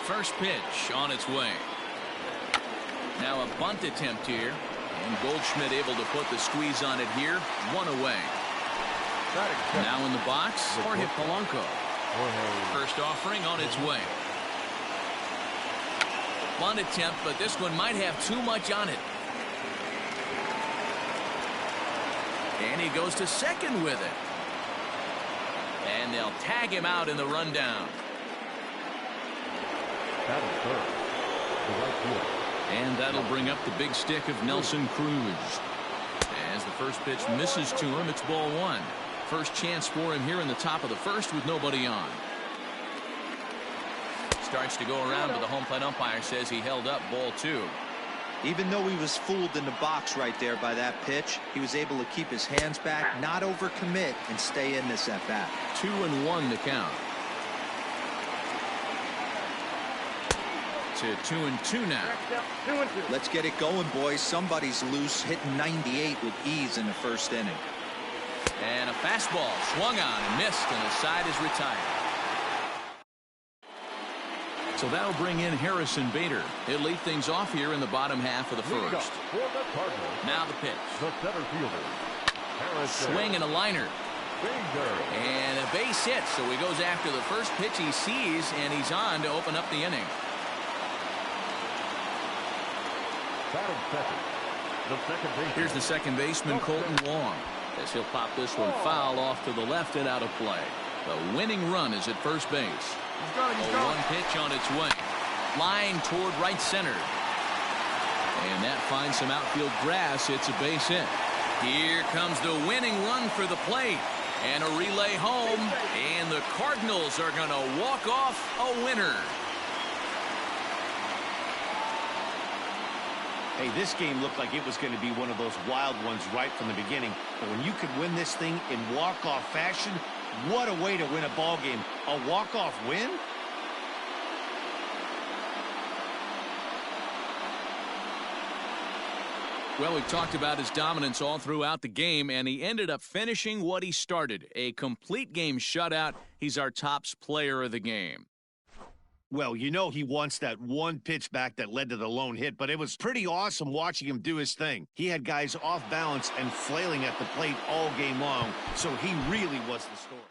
First pitch on its way. Now a bunt attempt here. And Goldschmidt able to put the squeeze on it here. One away. Now in the box, Jorge Polanco. First offering on its way. Bunt attempt, but this one might have too much on it. And he goes to second with it. And they'll tag him out in the rundown. And that'll bring up the big stick of Nelson Cruz. As the first pitch misses to him, it's ball one. First chance for him here in the top of the first with nobody on. Starts to go around, but the home plate umpire says he held up ball two. Even though he was fooled in the box right there by that pitch, he was able to keep his hands back, not overcommit, and stay in this at bat. 2-1 to count. To 2-2 now. Let's get it going, boys. Somebody's loose, hitting 98 with ease in the first inning. And a fastball swung on and missed, and the side is retired. So that'll bring in Harrison Bader. He'll lead things off here in the bottom half of the first. Now the pitch. Swing and a liner. And a base hit, so he goes after the first pitch he sees, and he's on to open up the inning. Here's the second baseman, Colton Wong, as he'll pop this one foul off to the left and out of play. The winning run is at first base. One pitch on its way. Line toward right center. And that finds some outfield grass. It's a base hit. Here comes the winning run for the plate. And a relay home. And the Cardinals are going to walk off a winner. Hey, this game looked like it was going to be one of those wild ones right from the beginning. But when you could win this thing in walk-off fashion, what a way to win a ball game. A walk-off win? Well, we've talked about his dominance all throughout the game, and he ended up finishing what he started. A complete game shutout. He's our top player of the game. Well, you know he wants that one pitch back that led to the lone hit, but it was pretty awesome watching him do his thing. He had guys off balance and flailing at the plate all game long, so he really was the story.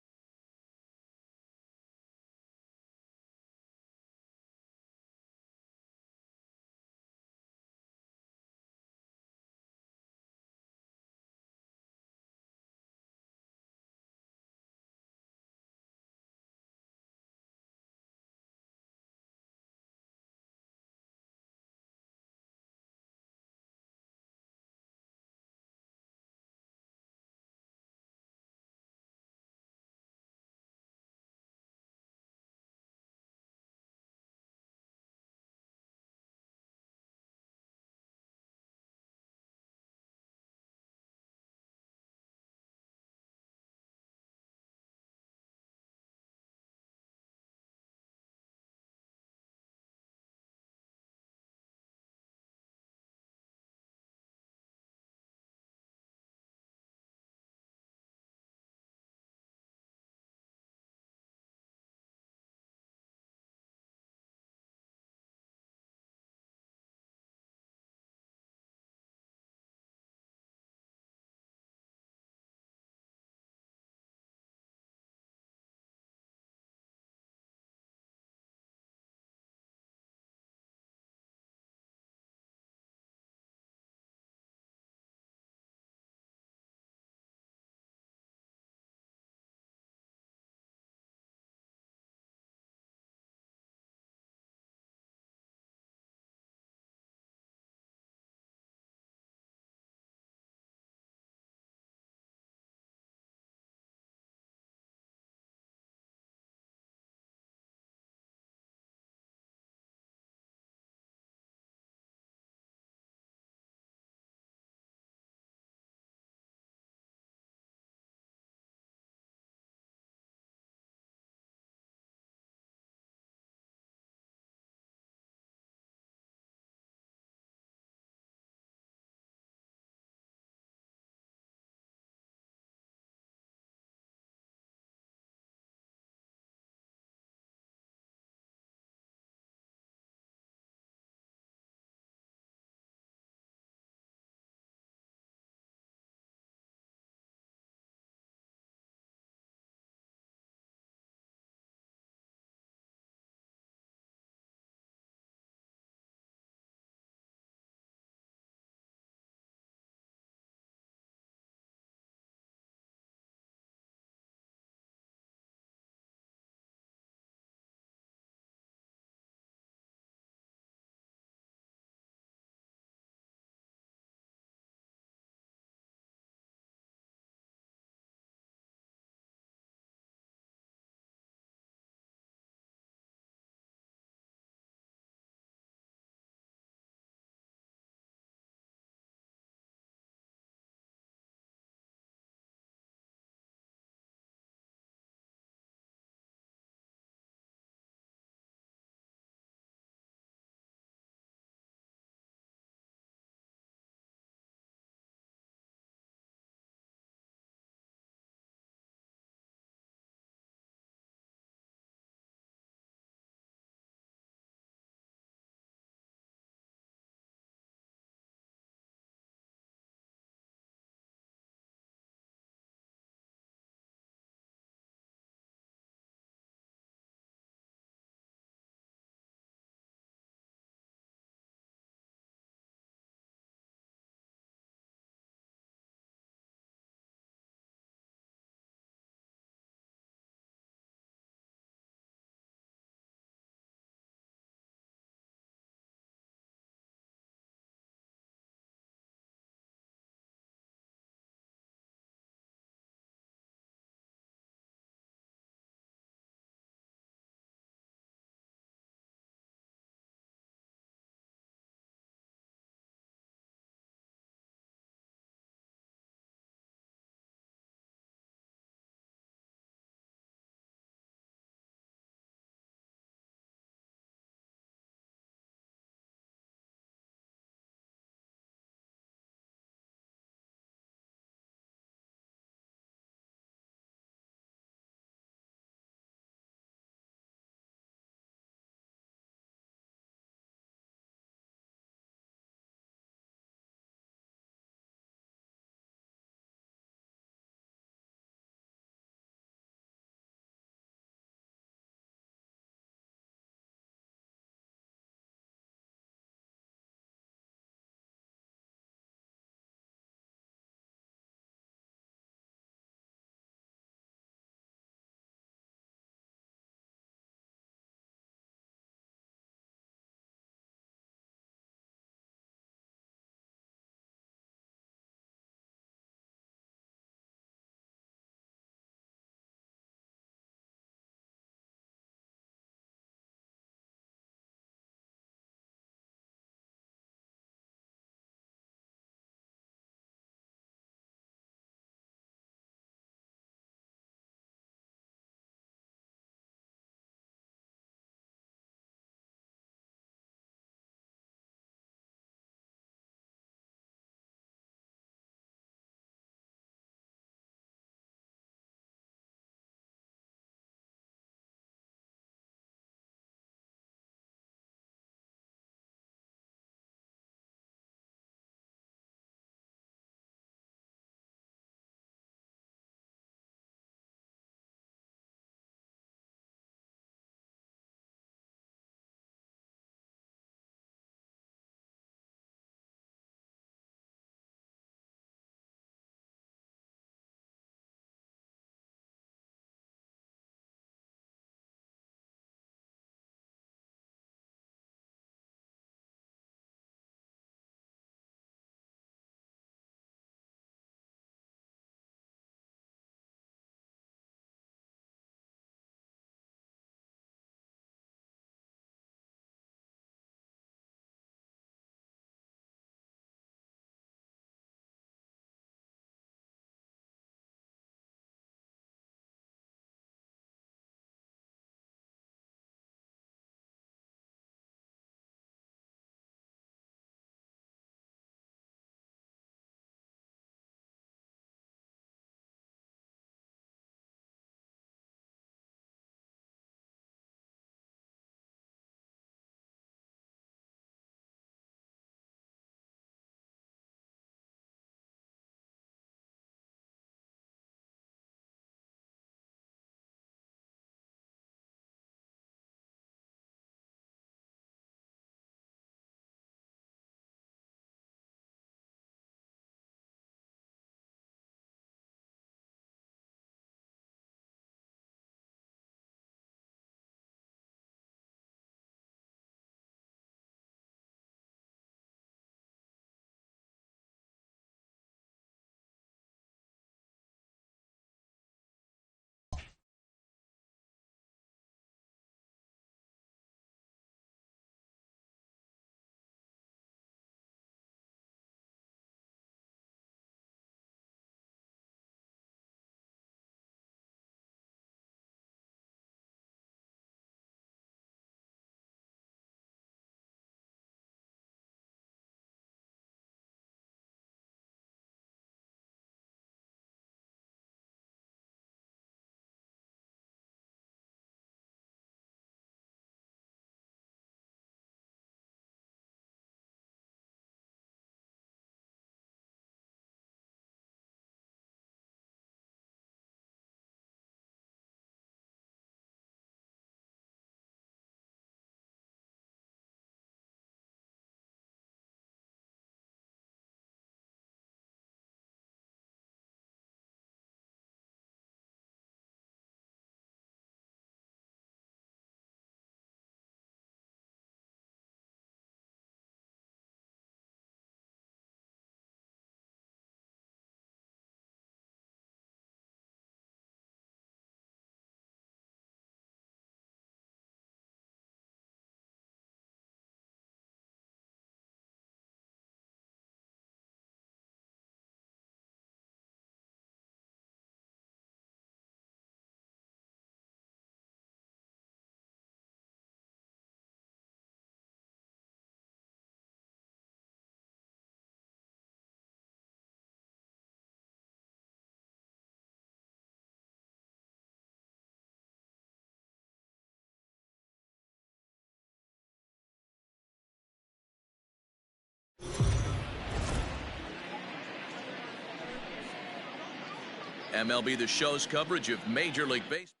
MLB The Show's coverage of Major League Baseball.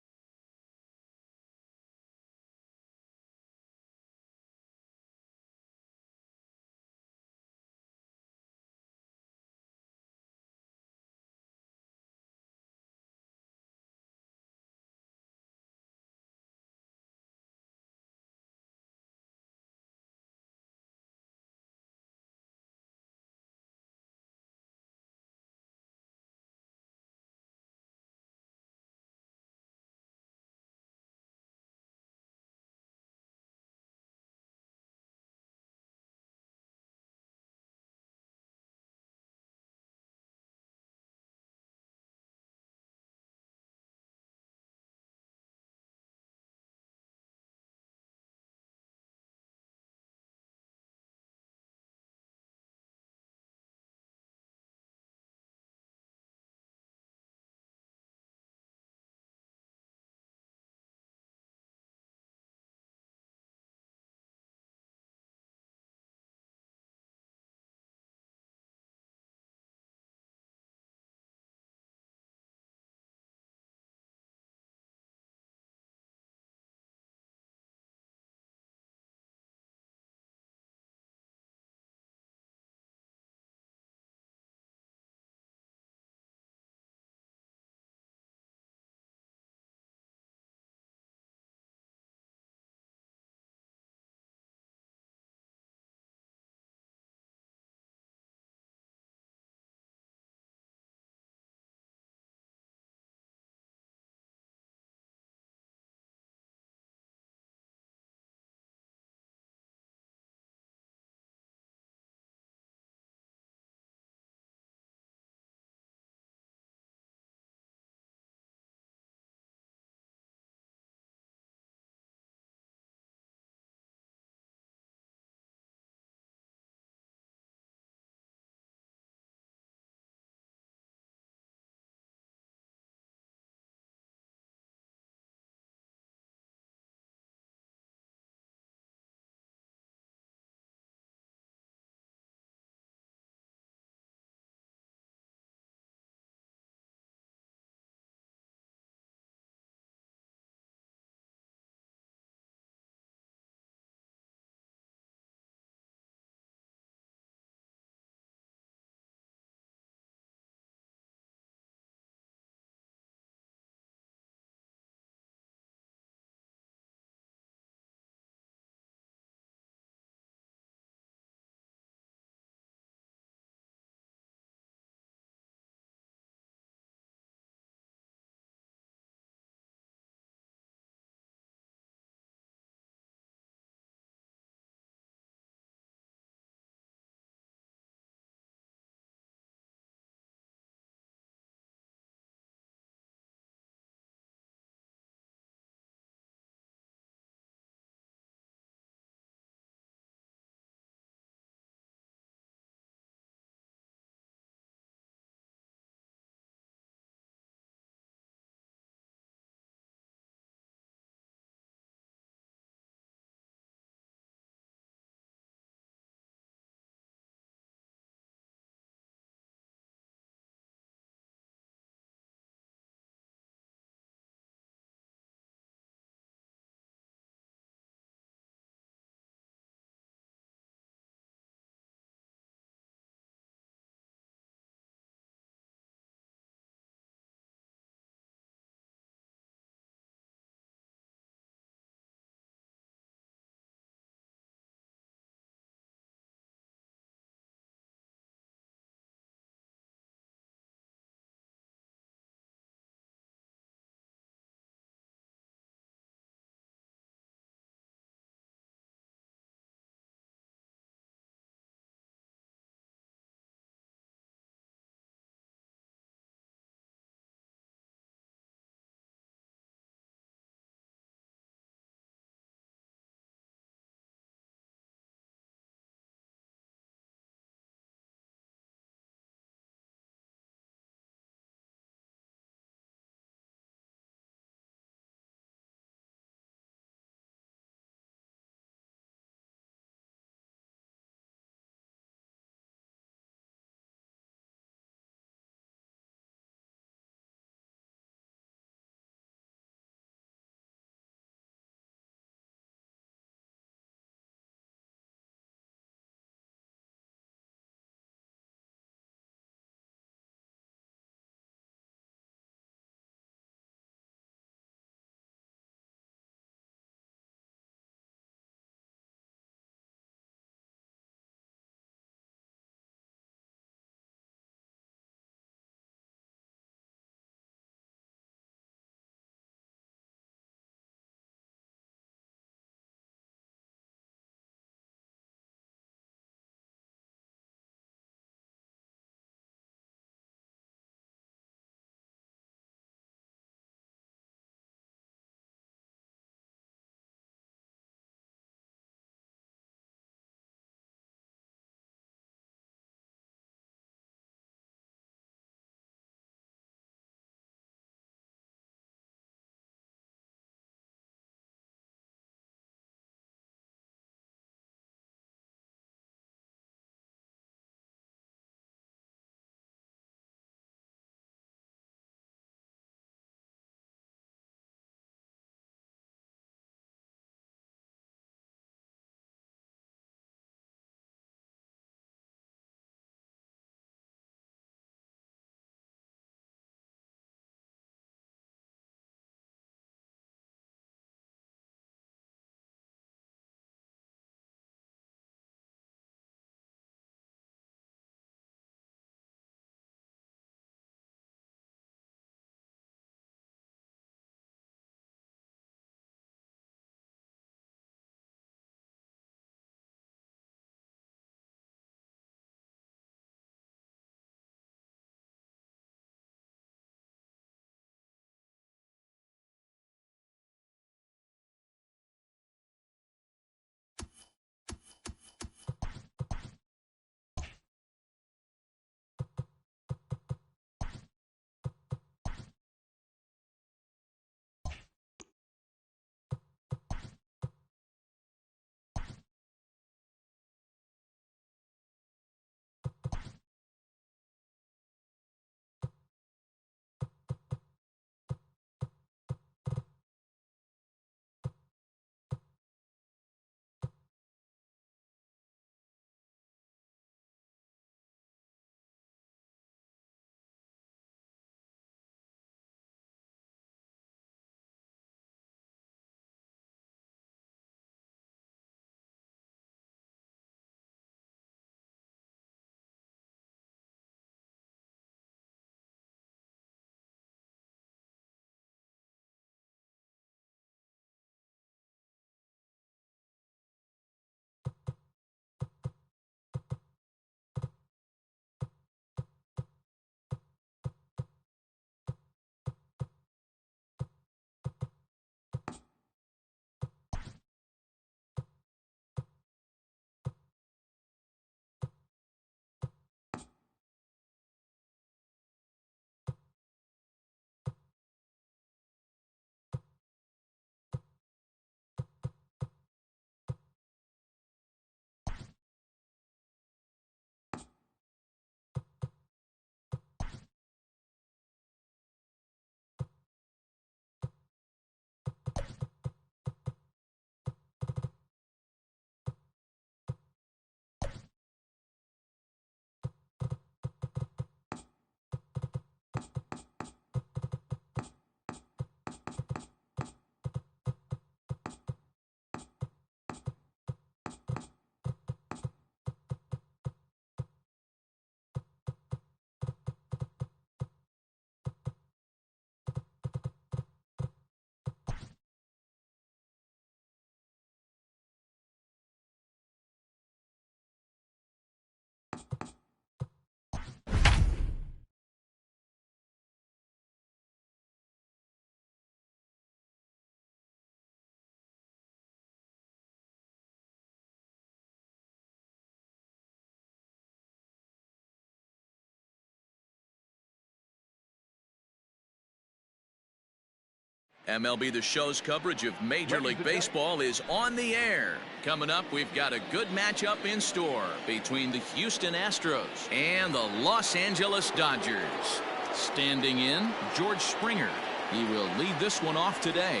MLB The Show's coverage of Major League Baseball is on the air. Coming up, we've got a good matchup in store between the Houston Astros and the Los Angeles Dodgers. Standing in, George Springer. He will lead this one off today.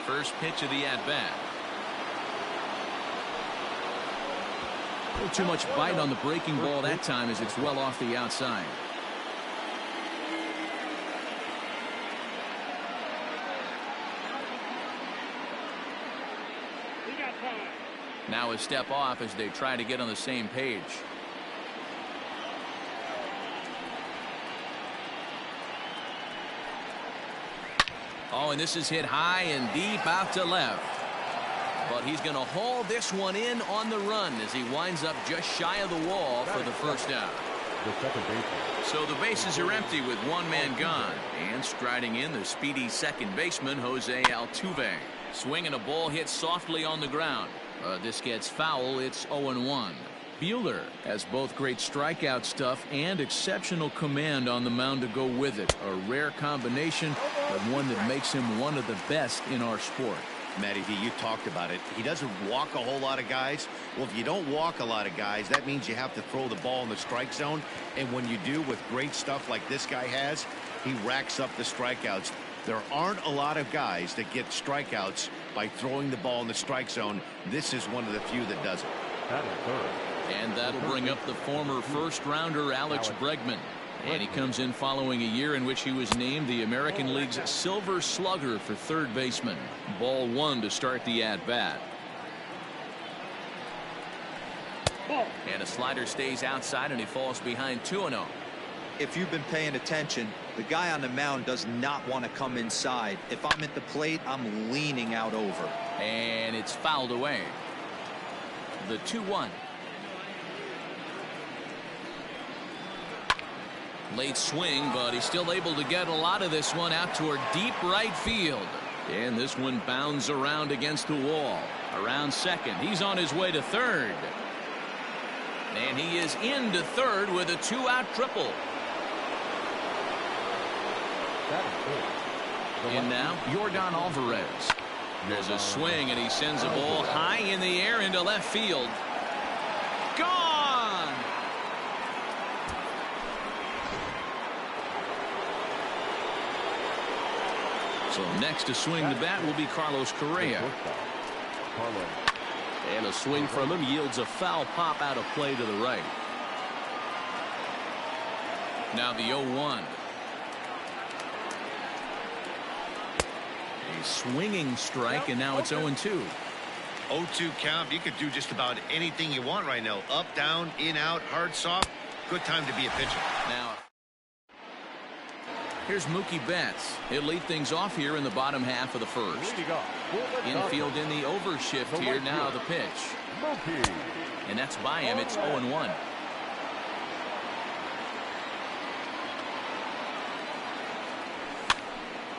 First pitch of the at-bat. A little too much bite on the breaking ball that time as it's well off the outside. Now a step off as they try to get on the same page. Oh, and this is hit high and deep out to left. But he's going to haul this one in on the run as he winds up just shy of the wall for the first out. So the bases are empty with one man gone. And striding in, the speedy second baseman, Jose Altuve. Swinging a ball hit softly on the ground. This gets foul. It's 0-1. Buehler has both great strikeout stuff and exceptional command on the mound to go with it. A rare combination, but one that makes him one of the best in our sport. Matty V, you talked about it. He doesn't walk a whole lot of guys. Well, if you don't walk a lot of guys, that means you have to throw the ball in the strike zone. And when you do, with great stuff like this guy has, he racks up the strikeouts. There aren't a lot of guys that get strikeouts by throwing the ball in the strike zone. This is one of the few that does it. And that'll bring up the former first-rounder Alex Bregman. And he comes in following a year in which he was named the American League's Silver Slugger for third baseman. Ball one to start the at-bat. And a slider stays outside and he falls behind 2-0. If you've been paying attention, the guy on the mound does not want to come inside. If I'm at the plate, I'm leaning out over. And it's fouled away. The 2-1. Late swing, but he's still able to get a lot of this one out toward deep right field. And this one bounds around against the wall. Around second. He's on his way to third. And he is into third with a two-out triple. And now, Yordan Alvarez. There's a swing, and he sends a ball high in the air into left field. Gone! So next to swing the bat will be Carlos Correa. And a swing from him yields a foul pop out of play to the right. Now the 0-1. A swinging strike, and now it's 0-2. 0-2 count. You could do just about anything you want right now. Up, down, in, out, hard, soft. Good time to be a pitcher. Now here's Mookie Betts. He'll lead things off here in the bottom half of the first. Infield in the overshift here. Now the pitch. And that's by him. It's 0-1.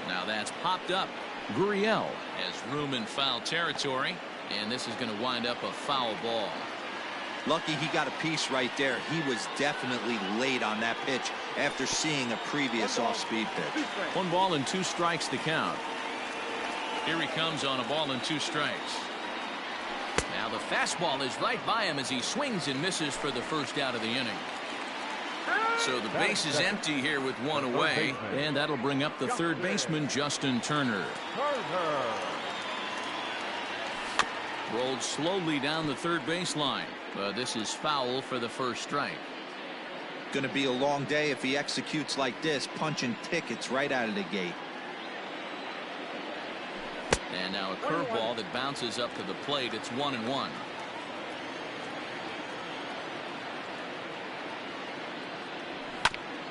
Now that's popped up. Gurriel has room in foul territory. And this is going to wind up a foul ball. Lucky he got a piece right there. He was definitely late on that pitch after seeing a previous off-speed pitch. 1 ball and 2 strikes to count. Here he comes on a ball and 2 strikes. Now the fastball is right by him as he swings and misses for the first out of the inning. So the base is empty here with 1 away. And that'll bring up the third baseman, Justin Turner. Rolled slowly down the third baseline. This is foul for the first strike. Going to be a long day if he executes like this, punching tickets right out of the gate. And now a curveball that bounces up to the plate. It's 1-1.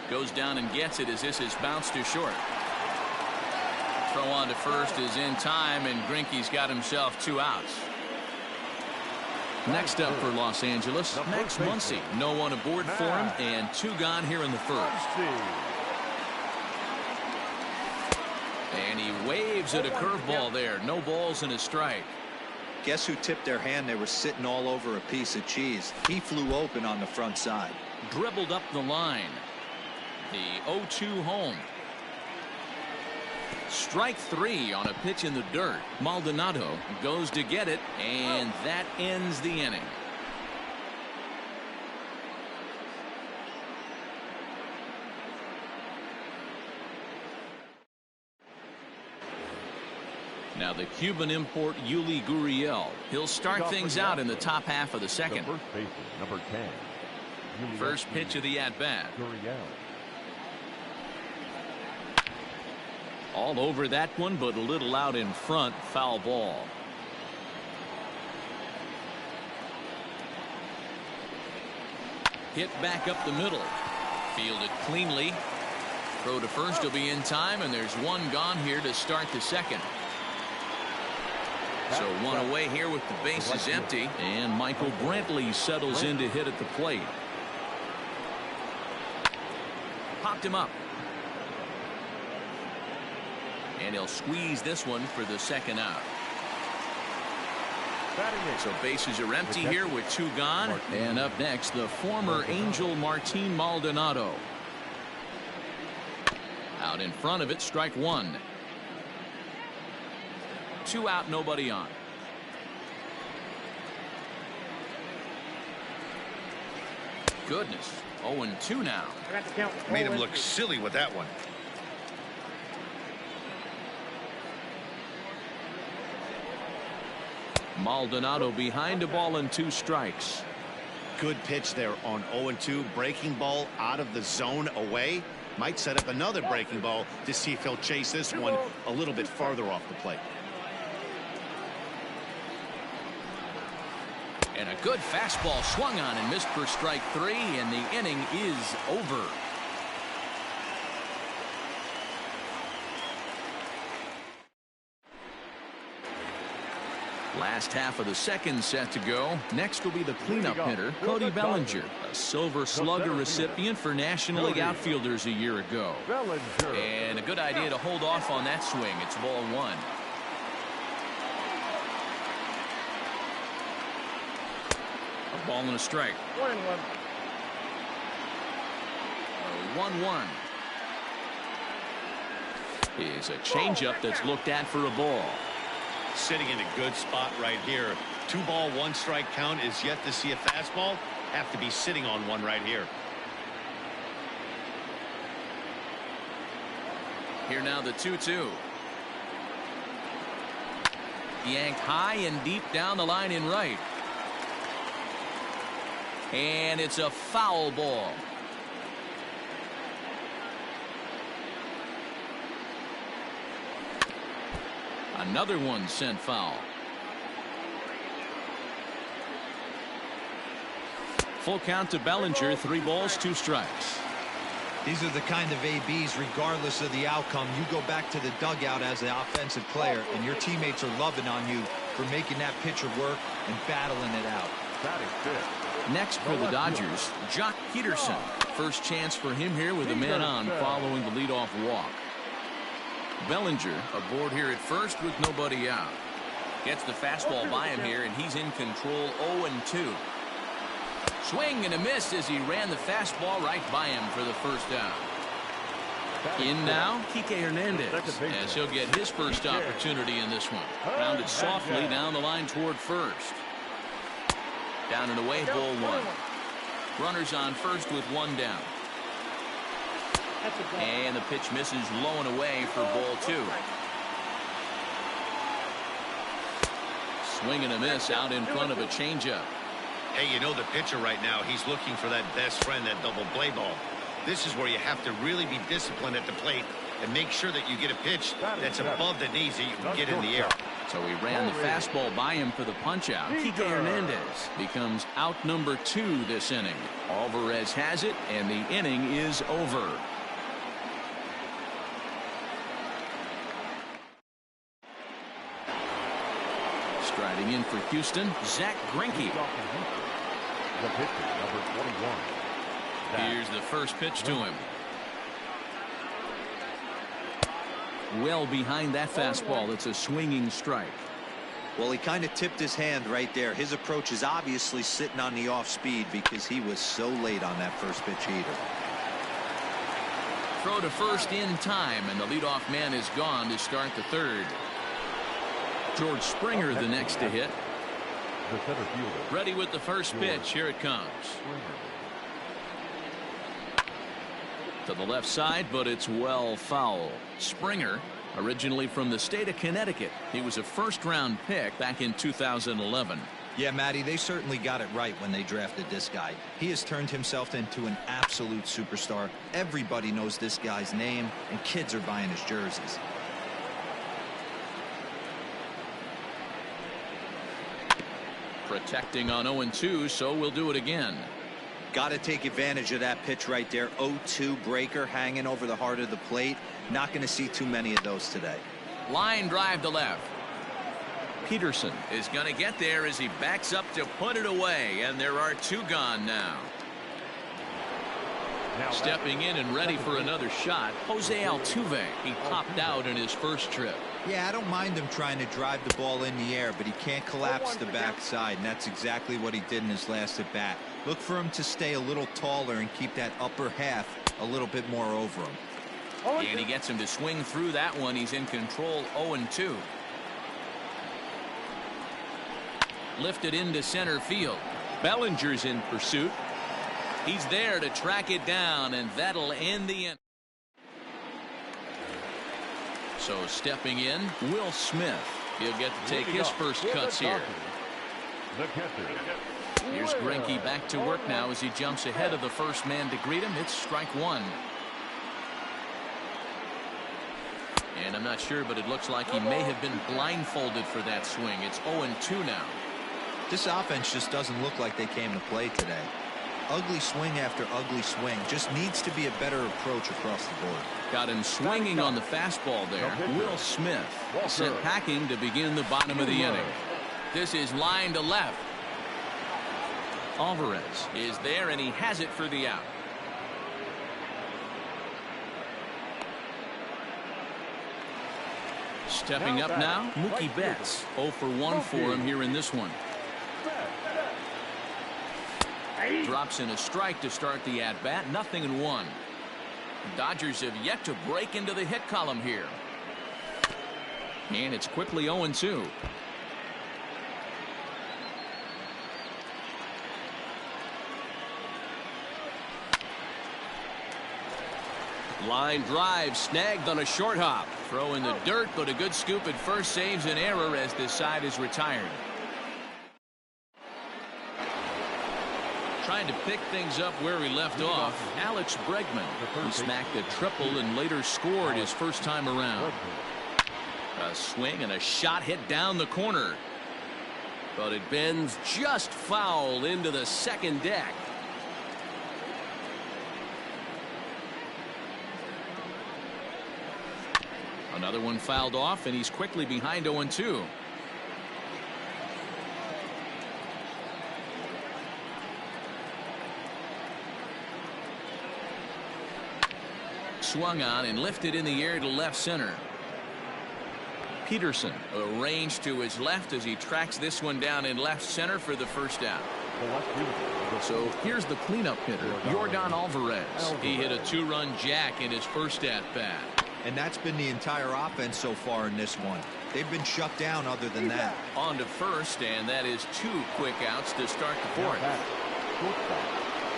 Goes down and gets it as this is bounced to short. Throw on to first is in time, and Greinke's got himself 2 outs. Next up for Los Angeles, Max Muncy. No one aboard for him, and 2 gone here in the first. And he waves at a curveball there. No balls and a strike. Guess who tipped their hand? They were sitting all over a piece of cheese. He flew open on the front side. Dribbled up the line. The 0-2 home. Strike 3 on a pitch in the dirt. Maldonado goes to get it, and that ends the inning. Now the Cuban import Yuli Gurriel. He'll start things out in the top half of the second. First baseman, number 10. First pitch of the at-bat. All over that one, but a little out in front. Foul ball. Hit back up the middle. Fielded cleanly. Throw to first will be in time, and there's one gone here to start the second. So one away here with the bases empty, and Michael Brantley settles in to hit at the plate. Popped him up. And he'll squeeze this one for the second out. So bases are empty here with two gone. And up next, the former Angel Martin Maldonado. Out in front of it, strike one. 2 out, nobody on. Goodness. 0-2 now. Made him look silly with that one. Maldonado behind a ball and 2 strikes. Good pitch there on 0-2. Breaking ball out of the zone away. Might set up another breaking ball to see if he'll chase this one a little bit farther off the plate. And a good fastball swung on and missed for strike 3, and the inning is over. Last half of the second set to go. Next will be the cleanup hitter, Cody Bellinger, a Silver Slugger recipient for National League outfielders a year ago. And a good idea to hold off on that swing. It's ball 1. A ball and a strike. 1-1. 1-1. Is a changeup that's looked at for a ball. Sitting in a good spot right here. 2 ball, 1 strike count is yet to see a fastball. Have to be sitting on one right here. Here now the 2-2. Yanked high and deep down the line in right. And it's a foul ball. Another one sent foul. Full count to Bellinger. 3 balls, 2 strikes. These are the kind of ABs, regardless of the outcome. You go back to the dugout as an offensive player, and your teammates are loving on you for making that pitcher work and battling it out. Next for the Dodgers, Jock Peterson. First chance for him here with a man on following the leadoff walk. Bellinger aboard here at first with nobody out. Gets the fastball by him here, and he's in control. 0-2. Swing and a miss as he ran the fastball right by him for the first out. In now, Kike Hernandez, as he'll get his first opportunity in this one. Rounded softly down the line toward first. Down and away, ball 1. Runners on first with 1 down. And the pitch misses low and away for ball 2. Swing and a miss out in front of a changeup. Hey, you know the pitcher right now, he's looking for that best friend, that double play ball. This is where you have to really be disciplined at the plate and make sure that you get a pitch that's above the knees that you can get in the air. So he ran the fastball by him for the punch-out. Kike Hernandez becomes out number 2 this inning. Alvarez has it, and the inning is over. Striding in for Houston, Zach Greinke. The pitcher, number 21. Here's the first pitch to him. Well behind that fastball. It's a swinging strike. Well, he kind of tipped his hand right there. His approach is obviously sitting on the off speed because he was so late on that first pitch heater. throw to first in time, and the leadoff man is gone to start the third. George Springer the next to hit. The center fielder. Ready with the first pitch. Here it comes. To the left side, but it's well foul. Springer, originally from the state of Connecticut. He was a first-round pick back in 2011. Yeah, Matty, they certainly got it right when they drafted this guy. He has turned himself into an absolute superstar. Everybody knows this guy's name, and kids are buying his jerseys. Protecting on 0-2, so we'll do it again. Got to take advantage of that pitch right there. 0-2 breaker hanging over the heart of the plate. Not going to see too many of those today. Line drive to left. Peterson is going to get there as he backs up to put it away, and there are two gone now. Stepping in and ready for another shot, Jose Altuve. He popped out in his first trip. Yeah, I don't mind him trying to drive the ball in the air, but he can't collapse the backside, and that's exactly what he did in his last at bat. Look for him to stay a little taller and keep that upper half a little bit more over him. And he gets him to swing through that one. He's in control. 0-2. Lifted into center field. Bellinger's in pursuit. He's there to track it down, and that'll end the inning. So stepping in, Will Smith. He'll get to take his first cuts here. Here's Greinke back to work now as he jumps ahead of the first man to greet him. It's strike one. And I'm not sure, but it looks like he may have been blindfolded for that swing. It's 0-2 now. This offense just doesn't look like they came to play today. Ugly swing after ugly swing. Just needs to be a better approach across the board. Got him swinging on the fastball there. Will Smith sent packing to begin the bottom of the inning. This is line to left. Alvarez is there, and he has it for the out. Stepping up now, Mookie Betts. 0 for 1 for him here in this one. Drops in a strike to start the at-bat. 0-1. Dodgers have yet to break into the hit column here. And it's quickly 0-2. Line drive snagged on a short hop. Throw in the dirt, but a good scoop at first saves an error as this side is retired. Trying to pick things up where he left off, Alex Bregman, who smacked a triple and later scored his first time around. A swing and a shot hit down the corner. But it bends just foul into the second deck. Another one fouled off, and he's quickly behind 0-2. Swung on and lifted in the air to left center. Peterson arranged to his left as he tracks this one down in left center for the first out. So here's the cleanup hitter, Yordan Alvarez. He hit a two-run jack in his first at-bat. And that's been the entire offense so far in this one. They've been shut down other than that. On to first, and that is 2 quick outs to start the fourth.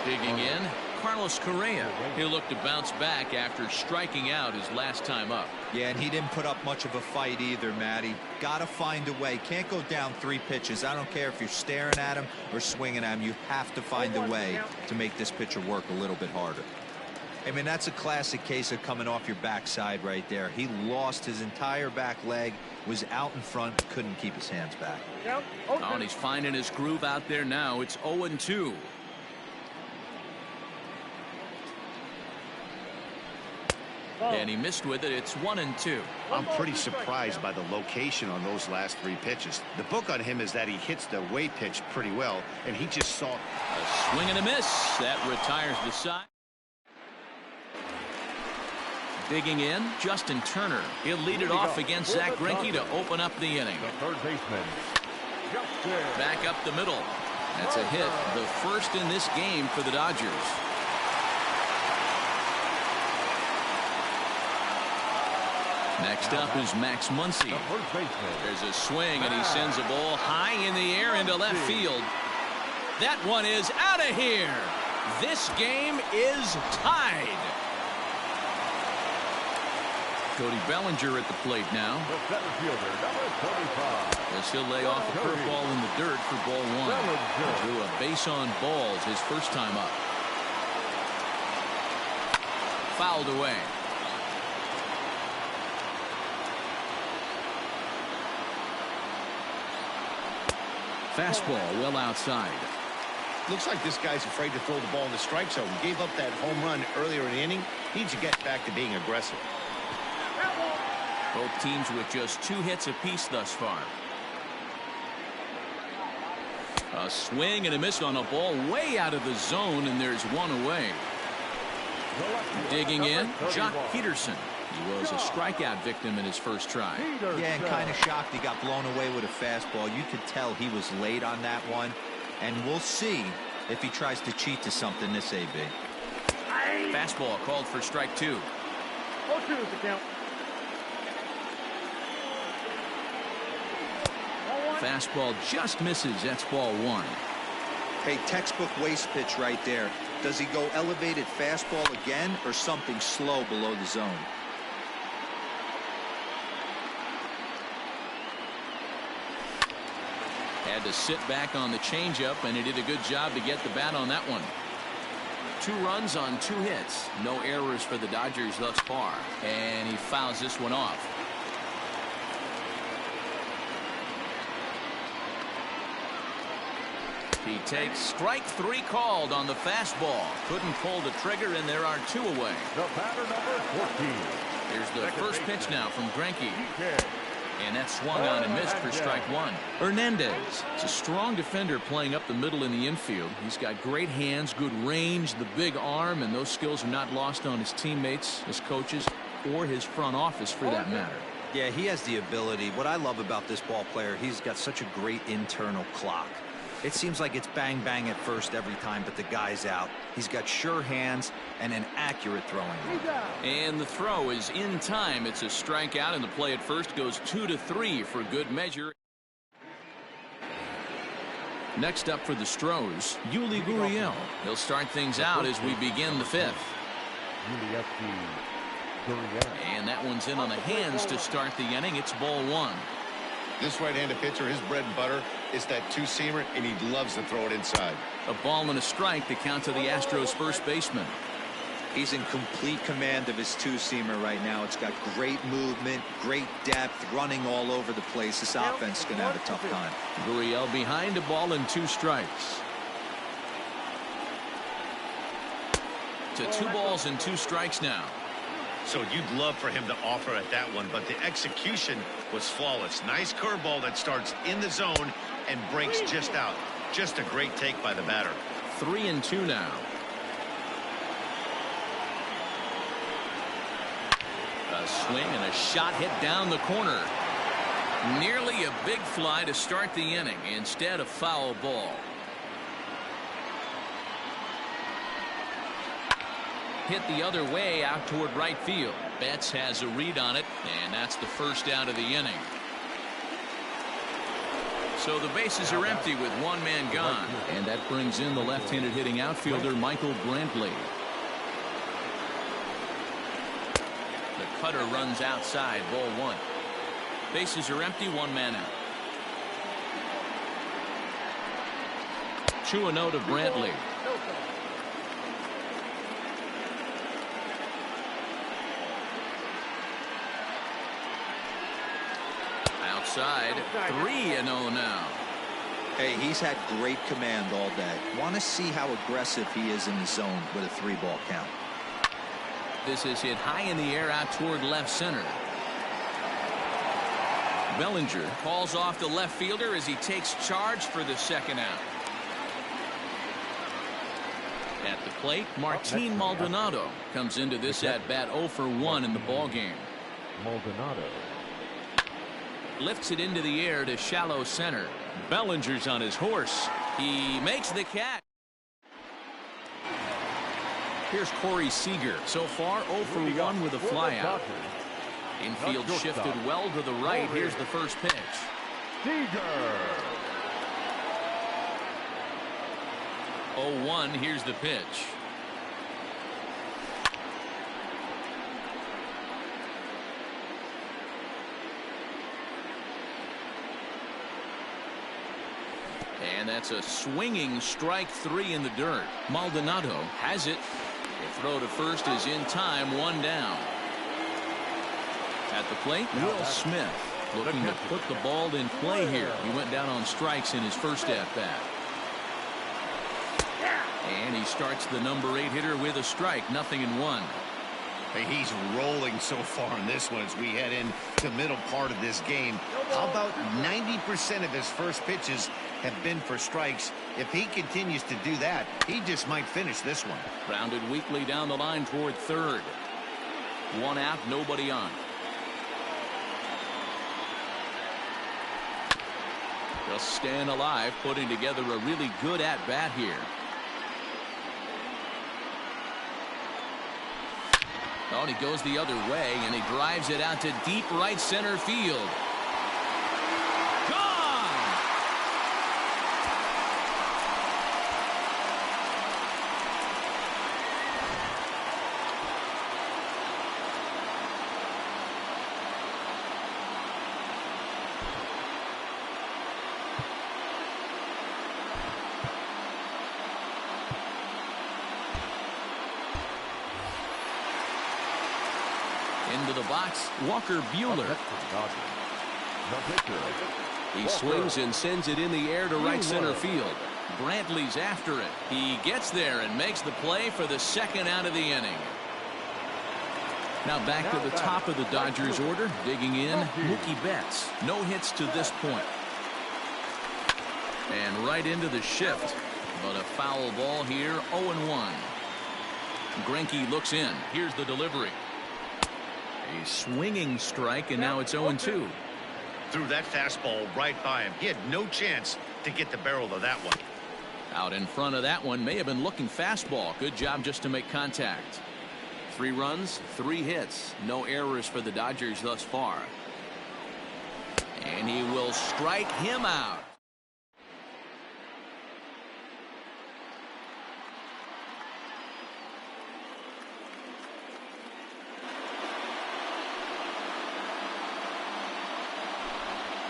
Digging in, Carlos Correa. He'll look to bounce back after striking out his last time up. Yeah, and he didn't put up much of a fight either, Matty. Got to find a way. Can't go down 3 pitches. I don't care if you're staring at him or swinging at him. You have to find a way to make this pitcher work a little bit harder. I mean, that's a classic case of coming off your backside right there. He lost his entire back leg, was out in front, couldn't keep his hands back. Oh, and he's finding his groove out there now. It's 0-2. And he missed with it. It's 1-2. I'm pretty surprised by the location on those last 3 pitches. The book on him is that he hits the way pitch pretty well, and he just saw a swing and a miss. That retires the side. Digging in, Justin Turner. He'll lead it off against Zach Greinke to open up the inning. The third baseman. Back up the middle. That's a hit, the first in this game for the Dodgers. Next up is Max Muncy. There's a swing, and he sends a ball high in the air into left field. That one is out of here. This game is tied. Cody Bellinger at the plate now. The center fielder, number 25. As he'll lay off a curveball in the dirt for ball one. He drew a base on balls his first time up. Fouled away. Fastball well outside. Looks like this guy's afraid to throw the ball in the strike zone. Gave up that home run earlier in the inning. Needs to get back to being aggressive. Both teams with just 2 hits apiece thus far. A swing and a miss on a ball way out of the zone, and there's one away. Digging in, Jock Peterson. He was a strikeout victim in his first try. Yeah, and kind of shocked he got blown away with a fastball. You could tell he was late on that one. And we'll see if he tries to cheat to something this AB. Fastball called for strike 2. 0-2 is the count. Fastball just misses. That's ball 1. Hey, textbook waste pitch right there. Does he go elevated fastball again or something slow below the zone? Had to sit back on the changeup, and he did a good job to get the bat on that one. 2 runs on 2 hits. No errors for the Dodgers thus far. And he fouls this one off. He takes strike 3 called on the fastball. Couldn't pull the trigger, and there are 2 away. The batter, number 14. Here's the first pitch now from Greinke. And that swung on and missed for strike 1. Hernandez is a strong defender playing up the middle in the infield. He's got great hands, good range, the big arm, and those skills are not lost on his teammates, his coaches, or his front office for that matter. Yeah, he has the ability. What I love about this ball player, he's got such a great internal clock. It seems like it's bang bang at first every time, but the guy's out. He's got sure hands and an accurate throwing line. And the throw is in time. It's a strikeout, and the play at first goes 2-3 for good measure. Next up for the Stros, Yuli Gurriel. He'll start things out as we begin the 5th. And that one's in on the hands to start the inning. It's ball 1. This right-handed pitcher, his bread and butter is that 2-seamer, and he loves to throw it inside. A ball and a strike, the count to the Astros first baseman. He's in complete command of his 2-seamer right now. It's got great movement, great depth, running all over the place. This offense is going to have a tough time. Gurriel behind a ball and 2 strikes. To 2 balls and 2 strikes now. So you'd love for him to offer at that one, but the execution was flawless. Nice curveball that starts in the zone and breaks just out. Just a great take by the batter. 3-2 now. A swing and a shot hit down the corner. Nearly a big fly to start the inning. Instead, a foul ball. Hit the other way out toward right field. Betts has a read on it, and that's the first out of the inning. So the bases are empty with 1 man gone, and that brings in the left-handed hitting outfielder Michael Brantley. The cutter runs outside, ball 1. Bases are empty, 1 man out. 2-0 to Brantley. Outside, 3-0 now. Hey, he's had great command all day. Want to see how aggressive he is in the zone with a 3-ball count. This is hit high in the air out toward left center. Bellinger calls off the left fielder as he takes charge for the 2nd out. At the plate, Martin Maldonado comes into this at-bat 0 for 1 in the ballgame. Maldonado Lifts it into the air to shallow center. Bellinger's on his horse. He makes the catch. Here's Corey Seager. So far 0 for 1 with a flyout. Infield shifted well to the right. Here's the first pitch. Seager. 0-1. Here's the pitch. And that's a swinging strike 3 in the dirt. Maldonado has it. The throw to first is in time, 1 down. At the plate, Will Smith looking to put the ball in play here. He went down on strikes in his first at-bat. And he starts the number 8 hitter with a strike, 0-1. Hey, he's rolling so far in this one as we head into the middle part of this game. How about 90% of his first pitches have been for strikes? If he continues to do that, he just might finish this one. Grounded weakly down the line toward third. 1 out, nobody on. Just staying alive, putting together a really good at-bat here. Oh, and he goes the other way, and he drives it out to deep right center field. Gone! Into the box, Walker Buehler. He swings and sends it in the air to right center field. Brantley's after it. He gets there and makes the play for the second out of the inning. Now back to the top of the Dodgers order. Digging in, Mookie Betts. No hits to this point. And right into the shift. But a foul ball here, 0-1. Greinke looks in. Here's the delivery. A swinging strike, and now it's 0-2. Threw that fastball right by him. He had no chance to get the barrel of that one. Out in front of that one, may have been looking fastball. Good job just to make contact. 3 runs, 3 hits. No errors for the Dodgers thus far. And he will strike him out.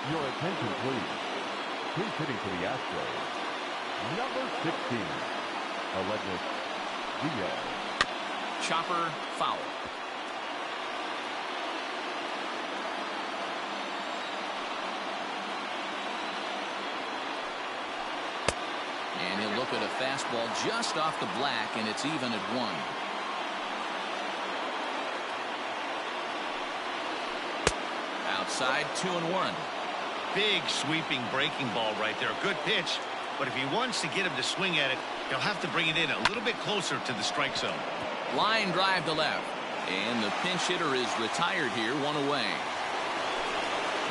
Your attention, please. Who's hitting for the Astros? Number 16, Aledmys Diaz. Chopper foul. And he'll look at a fastball just off the black, and it's even at 1. Outside, 2-1. Big sweeping breaking ball right there. Good pitch. But if he wants to get him to swing at it, he'll have to bring it in a little bit closer to the strike zone. Line drive to left. And the pinch hitter is retired here, 1 away.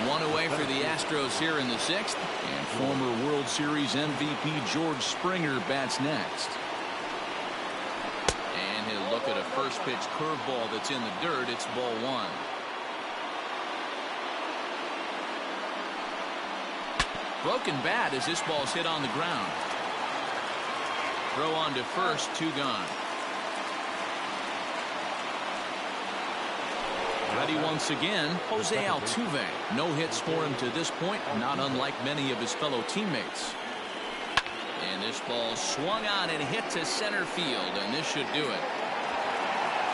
1 away for the Astros here in the 6th. And former World Series MVP George Springer bats next. And he'll look at a first pitch curveball that's in the dirt. It's ball 1. Broken bat as this ball's hit on the ground. Throw on to first, 2 gone. Ready once again, Jose Altuve. No hits for him to this point, not unlike many of his fellow teammates. And this ball swung on and hit to center field, and this should do it.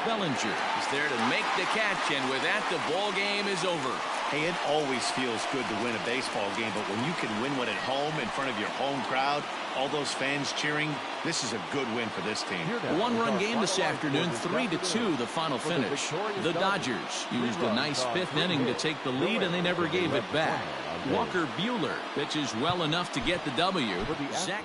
Bellinger is there to make the catch, and with that, the ball game is over. Hey, it always feels good to win a baseball game, but when you can win one at home in front of your home crowd, all those fans cheering, this is a good win for this team. A 1-run game this afternoon, 3-2 the final finish. The Dodgers used a nice 5th inning to take the lead, and they never gave it back. Walker Buehler pitches well enough to get the W. Zach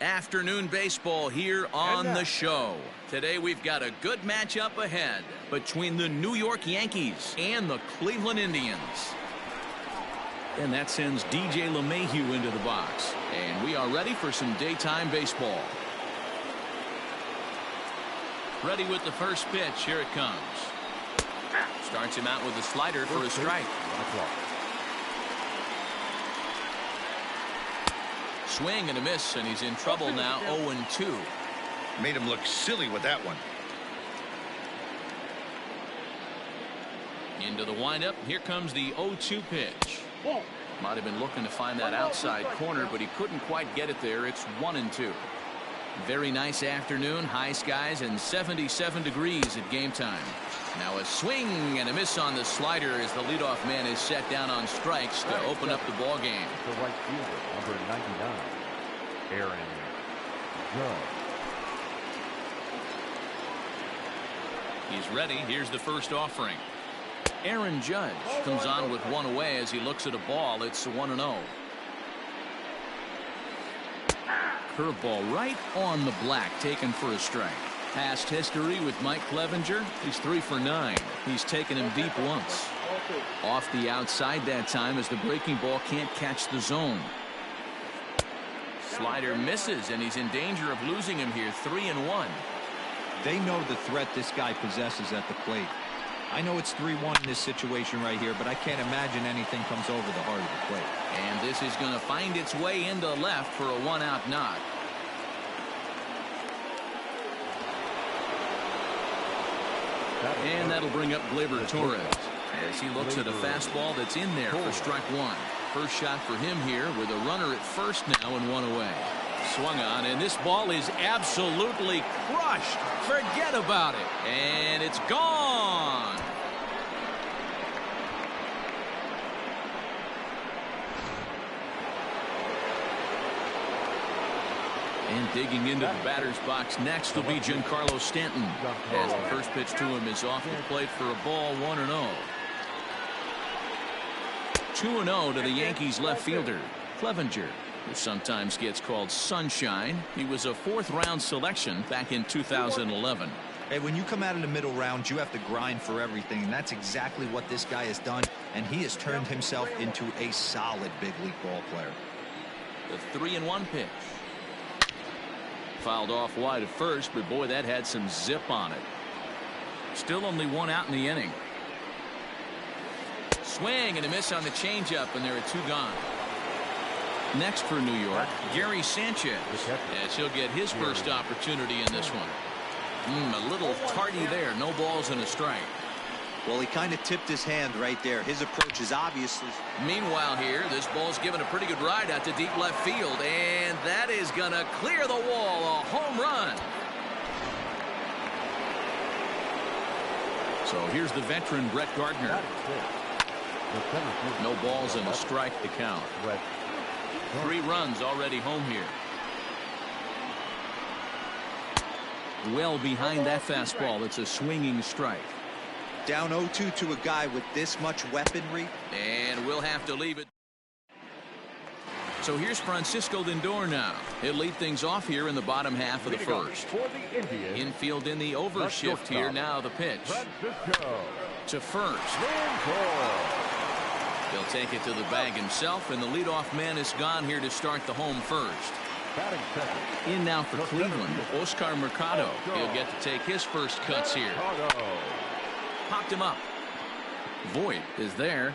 Afternoon baseball here on the show. Today we've got a good matchup ahead between the New York Yankees and the Cleveland Indians. And that sends DJ LeMahieu into the box. And we are ready for some daytime baseball. Ready with the first pitch. Here it comes. Starts him out with a slider for a strike. Swing and a miss, and he's in trouble now. 0-2. Made him look silly with that one. Into the windup. Here comes the 0-2 pitch. Might have been looking to find that outside corner, but he couldn't quite get it there. It's 1-2. Very nice afternoon. High skies and 77 degrees at game time. Now a swing and a miss on the slider as the leadoff man is set down on strikes to open up the ball game. The right fielder, number 99, Aaron Judge. He's ready. Here's the first offering. Aaron Judge comes on with one away as he looks at a ball. It's 1-0. Curveball right on the black, taken for a strike. Past history with Mike Clevenger. He's 3 for 9. He's taken him deep once. Off the outside that time as the breaking ball can't catch the zone. Slider misses, and he's in danger of losing him here. 3-1. They know the threat this guy possesses at the plate. I know it's 3-1 in this situation right here, but I can't imagine anything comes over the heart of the plate. And this is going to find its way into left for a 1-out knock. And that'll bring up Gleyber Torres as he looks at a fastball that's in there for strike one. First shot for him here with a runner at first now and one away. Swung on, and this ball is absolutely crushed. Forget about it. And it's gone. And digging into the batter's box next will be Giancarlo Stanton as the first pitch to him is off the plate for a ball. 1-0. 2-0 to the Yankees left fielder Clevenger, who sometimes gets called Sunshine. He was a fourth-round selection back in 2011. Hey, when you come out of the middle rounds, you have to grind for everything, and that's exactly what this guy has done, and he has turned himself into a solid big league ball player. The 3-1 pitch. Fouled off wide at first, but boy, that had some zip on it. Still only one out in the inning. Swing and a miss on the changeup, and there are two gone. Next for New York, Gary Sanchez, as he'll get his first opportunity in this one. A little tardy there. No balls and a strike. Well, he kind of tipped his hand right there. His approach is obviously. Meanwhile here, this ball's given a pretty good ride out to deep left field, and that is going to clear the wall. A home run. So here's the veteran Brett Gardner. No balls and a strike to count. 3 runs already home here. Well behind that fastball. It's a swinging strike. Down 0-2 to a guy with this much weaponry. And we'll have to leave it. So here's Francisco Lindor now. He'll lead things off here in the bottom half of the first. Infield in the overshift here. Now the pitch. To first. He'll take it to the bag himself, and the leadoff man is gone here to start the home first. In now for Cleveland, Oscar Mercado. He'll get to take his first cuts here. Popped him up. Voit is there.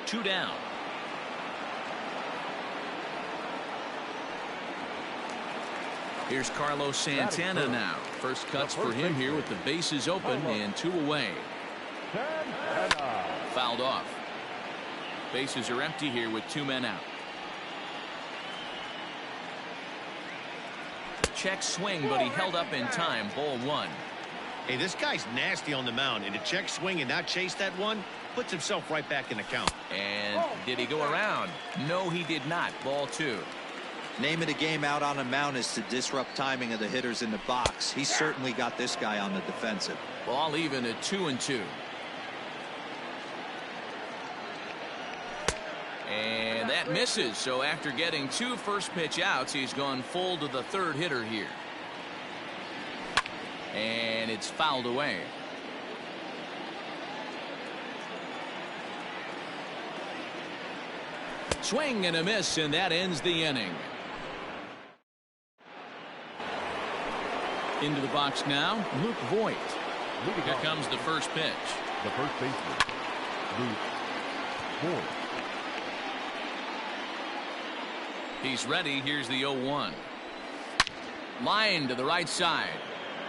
2 down. Here's Carlos Santana now. First cuts for him here with the bases open and 2 away. Fouled off. Bases are empty here with 2 men out. Check swing, but he held up in time. Ball 1. Hey, this guy's nasty on the mound, and to check swing and not chase that one puts himself right back in the count. And did he go around? No, he did not. Ball 2. Name of the game out on a mound is to disrupt timing of the hitters in the box. He's certainly got this guy on the defensive. Ball even at 2-2. And that misses. So after getting 2 first pitch outs, he's gone full to the 3rd hitter here. And it's fouled away. Swing and a miss, and that ends the inning. Into the box now, Luke Voigt. Here comes the first pitch. The first baseman, Luke Voigt. He's ready. Here's the 0-1. Line to the right side.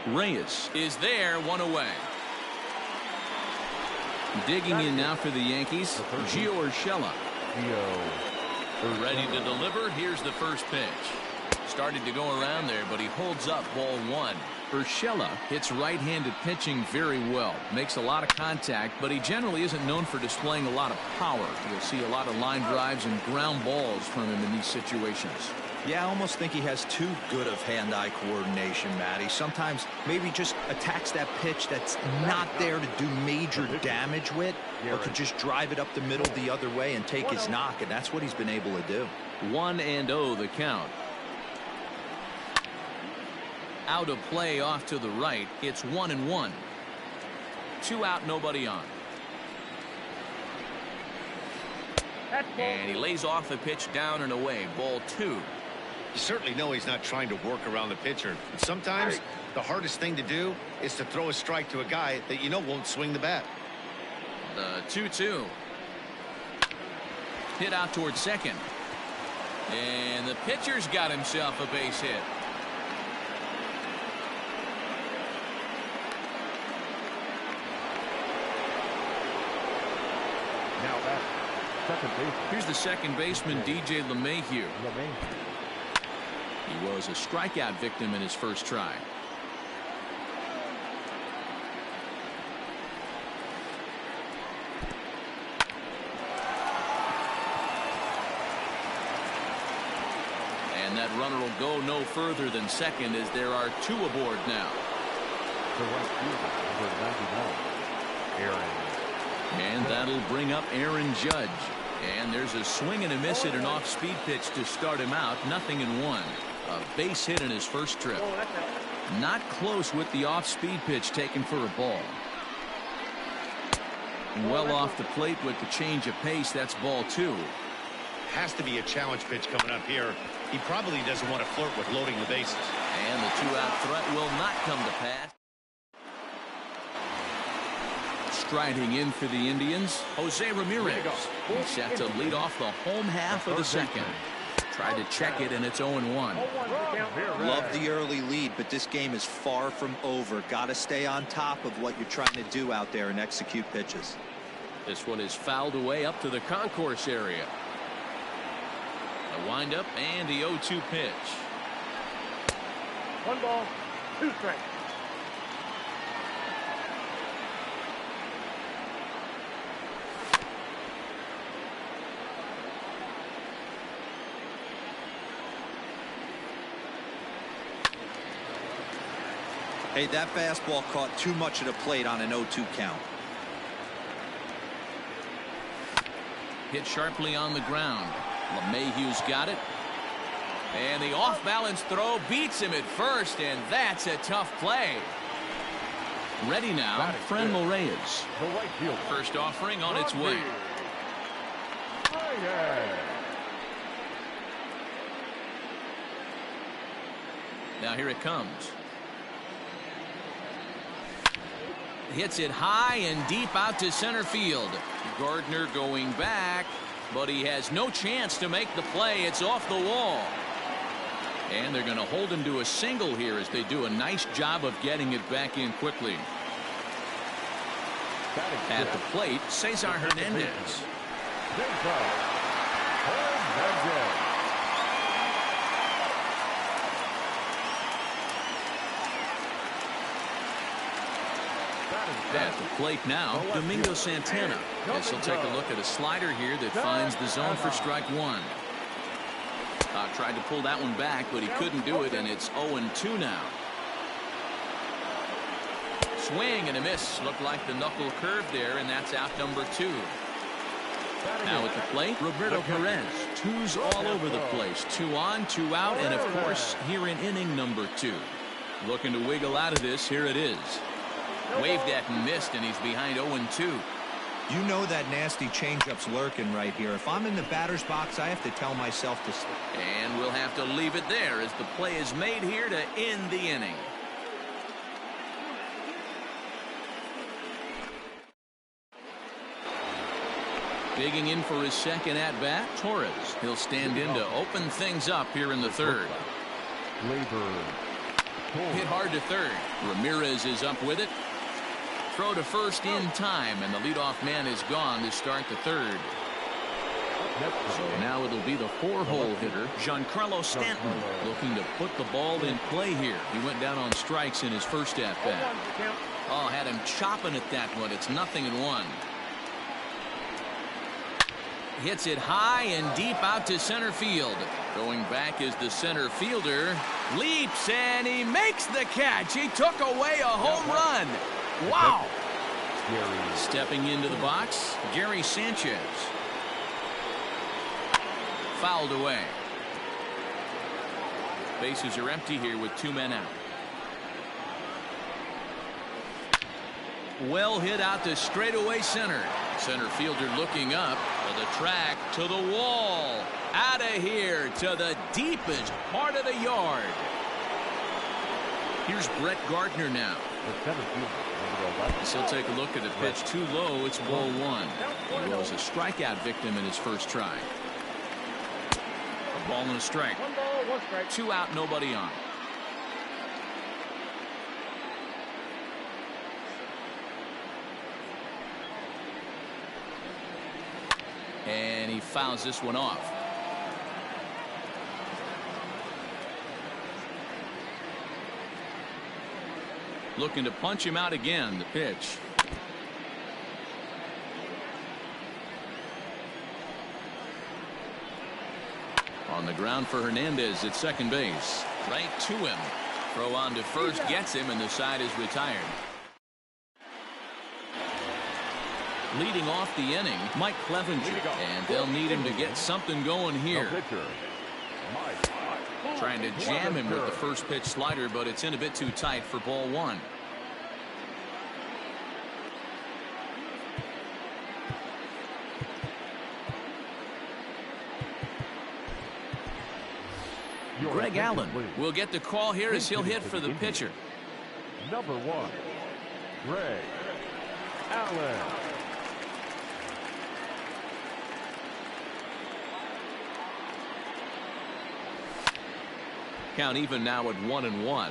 Reyes is there, 1 away. Digging in now for the Yankees, Gio Urshela. Ready to deliver. Here's the first pitch. Started to go around there, but he holds up ball 1. Urshela hits right-handed pitching very well. Makes a lot of contact, but he generally isn't known for displaying a lot of power. You'll see a lot of line drives and ground balls from him in these situations. Yeah, I almost think he has too good of hand-eye coordination, Matty. Sometimes maybe just attacks that pitch that's not there to do major damage with, or could just drive it up the middle the other way and take his knock, and that's what he's been able to do. 1-0 the count. Out of play off to the right. It's 1-1. 2 out, nobody on. And he lays off the pitch down and away. Ball 2. You certainly know he's not trying to work around the pitcher. And sometimes the hardest thing to do is to throw a strike to a guy that you know won't swing the bat. The 2-2. Hit out towards second. And the pitcher's got himself a base hit. Now that's second base. Here's the second baseman, DJ LeMahieu. He was a strikeout victim in his first try. And that runner will go no further than second as there are 2 aboard now. The right fielder, number 99, Aaron. And that'll bring up Aaron Judge. And there's a swing and a miss at an off-speed pitch to start him out. 0-1. A base hit in his first trip. Not close with the off-speed pitch taken for a ball. Well off the plate with the change of pace. That's ball 2. Has to be a challenge pitch coming up here. He probably doesn't want to flirt with loading the bases. And the 2-out threat will not come to pass. Striding in for the Indians, Jose Ramirez. He's set to lead off the home half of the second. Tried to check it, and it's 0-1. Love the early lead, but this game is far from over. Got to stay on top of what you're trying to do out there and execute pitches. This one is fouled away up to the concourse area. A windup and the 0-2 pitch. 1 ball, 2 strikes. Hey, that fastball caught too much of the plate on an 0-2 count. Hit sharply on the ground. LeMahieu's got it. And the off-balance throw beats him at first, and that's a tough play. Ready now, Franmil Reyes. The right fielder. First offering on its way. Now here it comes. Hits it high and deep out to center field. Gardner going back, but he has no chance to make the play. It's off the wall. And they're going to hold him to a single here as they do a nice job of getting it back in quickly. At the plate, Cesar Hernandez. At the plate now, Domingo Santana. As he'll take a look at a slider here that finds the zone for strike 1. Tried to pull that one back, but he couldn't do it, and it's 0-2 now. Swing and a miss. Looked like the knuckle curve there, and that's out number 2. Now at the plate, Roberto Perez. Twos all over the place. 2 on, 2 out, and of course, here in inning number 2. Looking to wiggle out of this. Here it is. Waved at and missed, and he's behind 0-2. You know that nasty changeup's lurking right here. If I'm in the batter's box, I have to tell myself to stop. And we'll have to leave it there as the play is made here to end the inning. Digging in for his second at-bat, Torres. He'll stand in to open things up here in the third. Hit hard to third. Ramirez is up with it. Throw to first in time, and the leadoff man is gone to start the third. So now it'll be the 4-hole hitter, Giancarlo Stanton, looking to put the ball in play here. He went down on strikes in his first at-bat. Oh, had him chopping at that one. It's 0-1. Hits it high and deep out to center field. Going back is the center fielder. Leaps, and he makes the catch. He took away a home run. Wow. Stepping into the box, Gary Sanchez. Fouled away. Bases are empty here with 2 men out. Well hit out to straightaway center. Center fielder looking up to the track, to the wall. Out of here to the deepest part of the yard. Here's Brett Gardner now. He'll take a look at the pitch too low. It's ball 1. He was a strikeout victim in his first try. A ball and a strike. 1 ball, 1 strike. 2 out, nobody on. And he fouls this one off. Looking to punch him out again. The pitch. On the ground for Hernandez at second base. Right to him. Throw on to first gets him, and the side is retired. Leading off the inning, Mike Clevenger, and they'll need him to get something going here. Trying to jam him with the first pitch slider, but it's in a bit too tight for ball 1. Greg Allen will get the call here as he'll hit for the pitcher. Number 1, Greg Allen. Count even now at 1-1.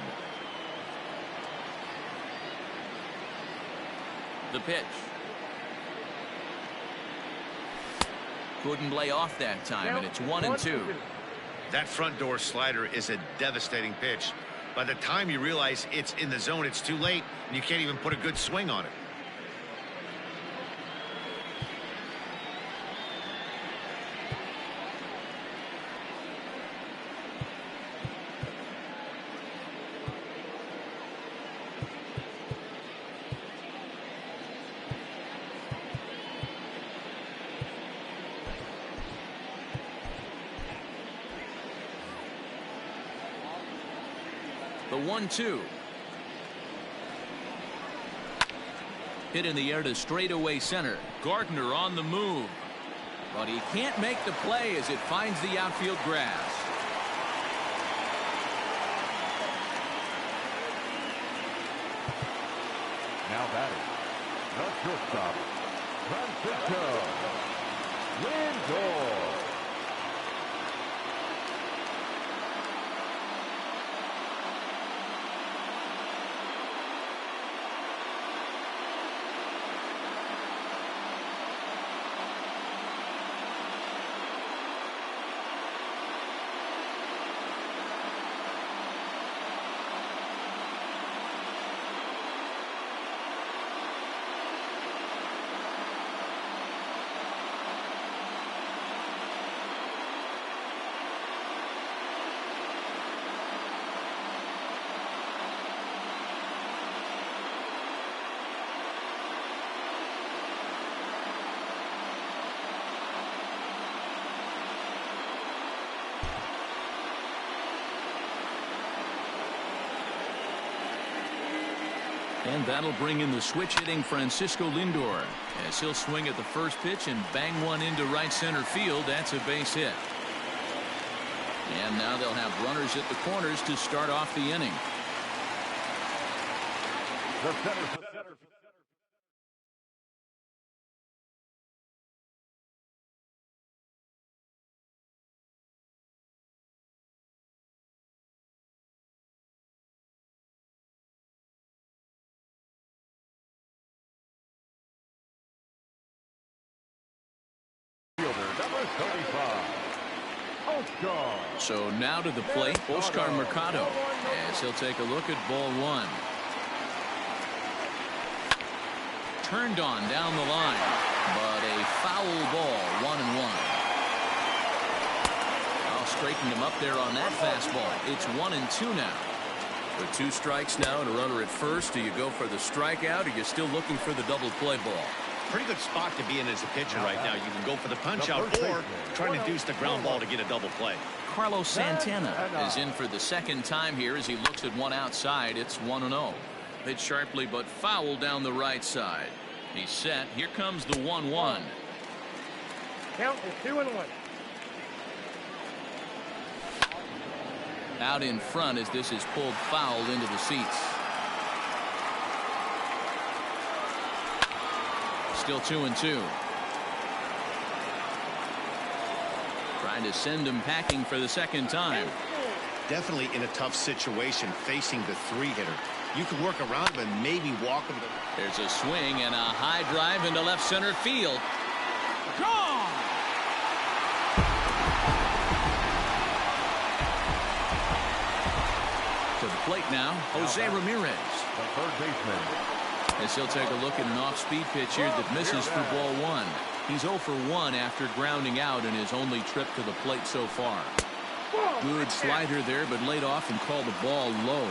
The pitch. Couldn't lay off that time, and it's 1-2. That front door slider is a devastating pitch. By the time you realize it's in the zone, it's too late, and you can't even put a good swing on it. The 1-2. Hit in the air to straightaway center. Gardner on the move. But he can't make the play as it finds the outfield grass. Now batting, the shortstop, Francisco Lindor. And that'll bring in the switch hitting Francisco Lindor, as he'll swing at the first pitch and bang one into right center field. That's a base hit. And now they'll have runners at the corners to start off the inning. The center. Number 35, Oscar. So now to the plate, Oscar Mercado, as he'll take a look at ball one. Turned on down the line, but a foul ball, 1-1. I'll straighten him up there on that fastball. It's 1-2 now. With 2 strikes now and a runner at first, do you go for the strikeout, or are you still looking for the double play ball? Pretty good spot to be in as a pitcher right now. You can go for the punch out or try to deuce the ground ball to get a double play. Carlos Santana is in for the second time here as he looks at one outside. It's 1-0. Hit sharply but foul down the right side. He's set. Here comes the 1-1. Count is 2-1. Out in front as this is pulled foul into the seats. Still 2-2. Trying to send him packing for the second time. Definitely in a tough situation facing the 3-hitter. You can work around him and maybe walk him. There's a swing and a high drive into left center field. Gone! To the plate now, Jose Ramirez. The third baseman. As he'll take a look at an off-speed pitch here that misses for ball one. He's 0 for 1 after grounding out in his only trip to the plate so far. Good slider there, but laid off and called the ball low.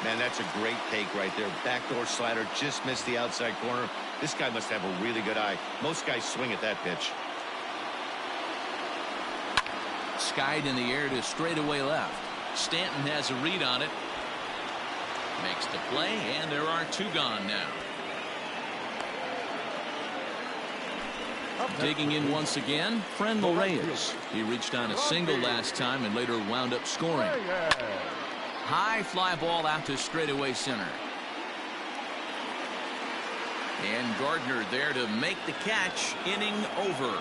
Man, that's a great take right there. Backdoor slider, just missed the outside corner. This guy must have a really good eye. Most guys swing at that pitch. Skied in the air to straightaway left. Stanton has a read on it. Makes the play, and there are 2 gone now. Digging in once again, Franmil Reyes. He reached on a single last time and later wound up scoring. High fly ball out to straightaway center. And Gardner there to make the catch. Inning over.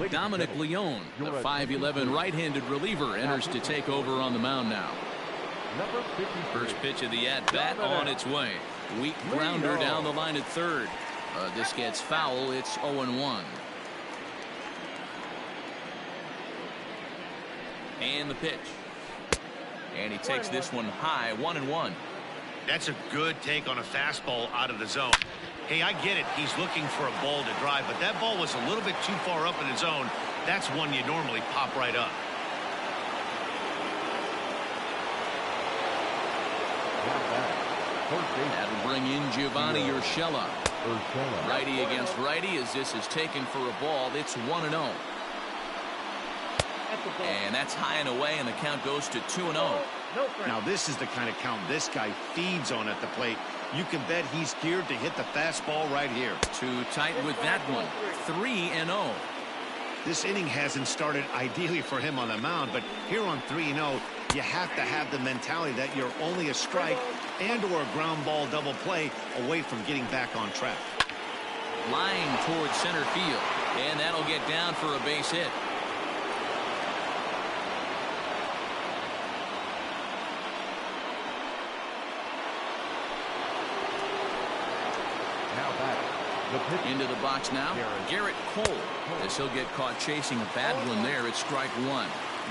Dominic Leone, the 5'11" right-handed reliever, enters to take over on the mound now. First pitch of the at-bat on its way. Weak grounder down the line at third. This gets foul. It's 0-1. And the pitch. And he takes this one high, 1-1. That's a good take on a fastball out of the zone. Hey, I get it. He's looking for a ball to drive, but that ball was a little bit too far up in the zone. That's one you normally pop right up. That'll bring in Giovanni Urshela. Righty against righty as this is taken for a ball. It's 1-0. And that's high and away, and the count goes to 2-0. Now, this is the kind of count this guy feeds on at the plate. You can bet he's geared to hit the fastball right here. Too tight with that one. 3-0. This inning hasn't started ideally for him on the mound, but here on 3-0, you have to have the mentality that you're only a strike and or a ground ball double play away from getting back on track. Line towards center field, and that'll get down for a base hit. Into the box now, Garrett Cole, as he'll get caught chasing a bad one there at strike one.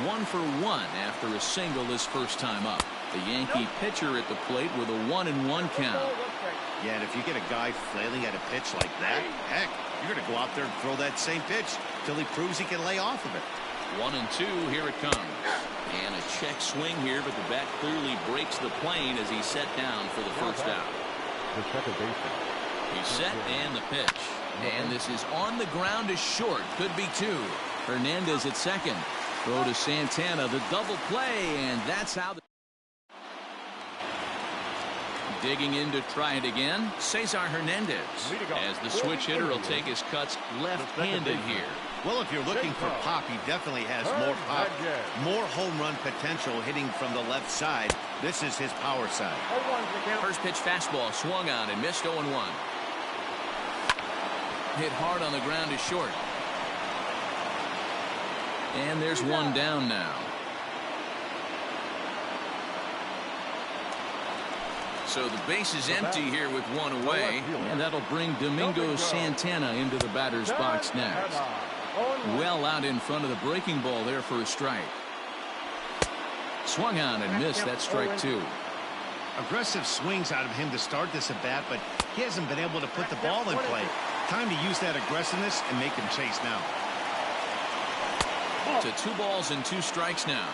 1 for 1 after a single his first time up. The Yankee pitcher at the plate with a 1-1 count. Yeah, and if you get a guy flailing at a pitch like that, heck, you're going to go out there and throw that same pitch till he proves he can lay off of it. 1-2, here it comes. And a check swing here, but the bat clearly breaks the plane as he's set down for the first out. The second baseman. He's set and the pitch. And this is on the ground to short. Could be two. Hernandez at second. Throw to Santana, the double play, and that's how the digging in to try it again, Cesar Hernandez. As the switch hitter will take his cuts left-handed here. Well, if you're looking for pop, he definitely has more pop, more home run potential hitting from the left side. This is his power side. First pitch fastball swung on and missed 0-1. Hit hard on the ground to short. And there's one down now. So the base is empty here with one away, and that'll bring Domingo Santana into the batter's box next. Well out in front of the breaking ball there for a strike. Swung on and missed. That's strike two. Aggressive swings out of him to start this at bat, but he hasn't been able to put the ball in play. Time to use that aggressiveness and make him chase now. To 2 balls and 2 strikes now.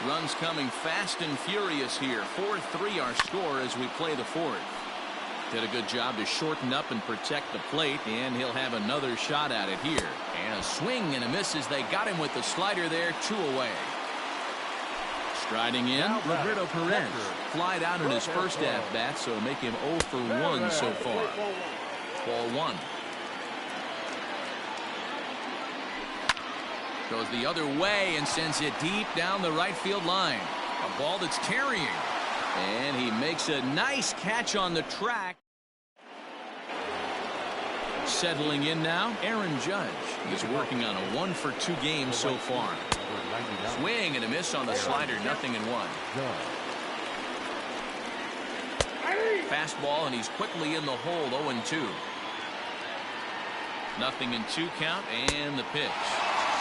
Runs coming fast and furious here. 4-3 our score as we play the fourth. Did a good job to shorten up and protect the plate, and he'll have another shot at it here. And a swing and a miss as they got him with the slider there. 2 away. Striding in, Roberto Perez. Flied out in his first at-bat, so make him 0 for 1 so far. Ball 1. Goes the other way and sends it deep down the right field line. A ball that's carrying. And he makes a nice catch on the track. Settling in now, Aaron Judge. He's working on a 1 for 2 game so far. Swing and a miss on the slider, 0-1. Fastball, and he's quickly in the hole, 0-2. 0-2 count, and the pitch.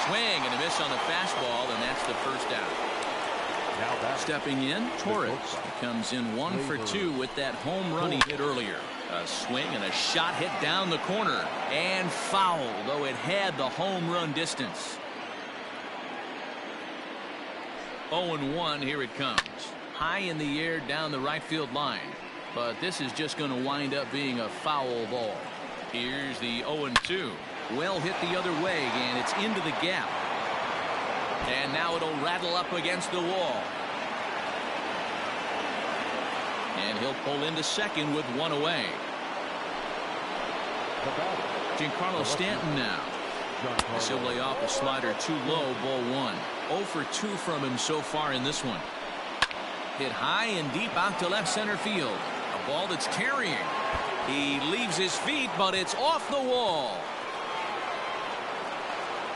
Swing and a miss on the fastball, and that's the first out. Stepping in, Torres. He comes in 1 for 2 with that home run he hit earlier. A swing and a shot hit down the corner and foul, though it had the home run distance. 0-1, here it comes. High in the air down the right field line. But this is just going to wind up being a foul ball. Here's the 0-2. Well hit the other way, and it's into the gap. And now it'll rattle up against the wall. And he'll pull into second with 1 away. Giancarlo Stanton now. He'll lay off a slider too low, ball 1. 0 for 2 from him so far in this one. Hit high and deep out to left center field. A ball that's carrying. He leaves his feet, but it's off the wall.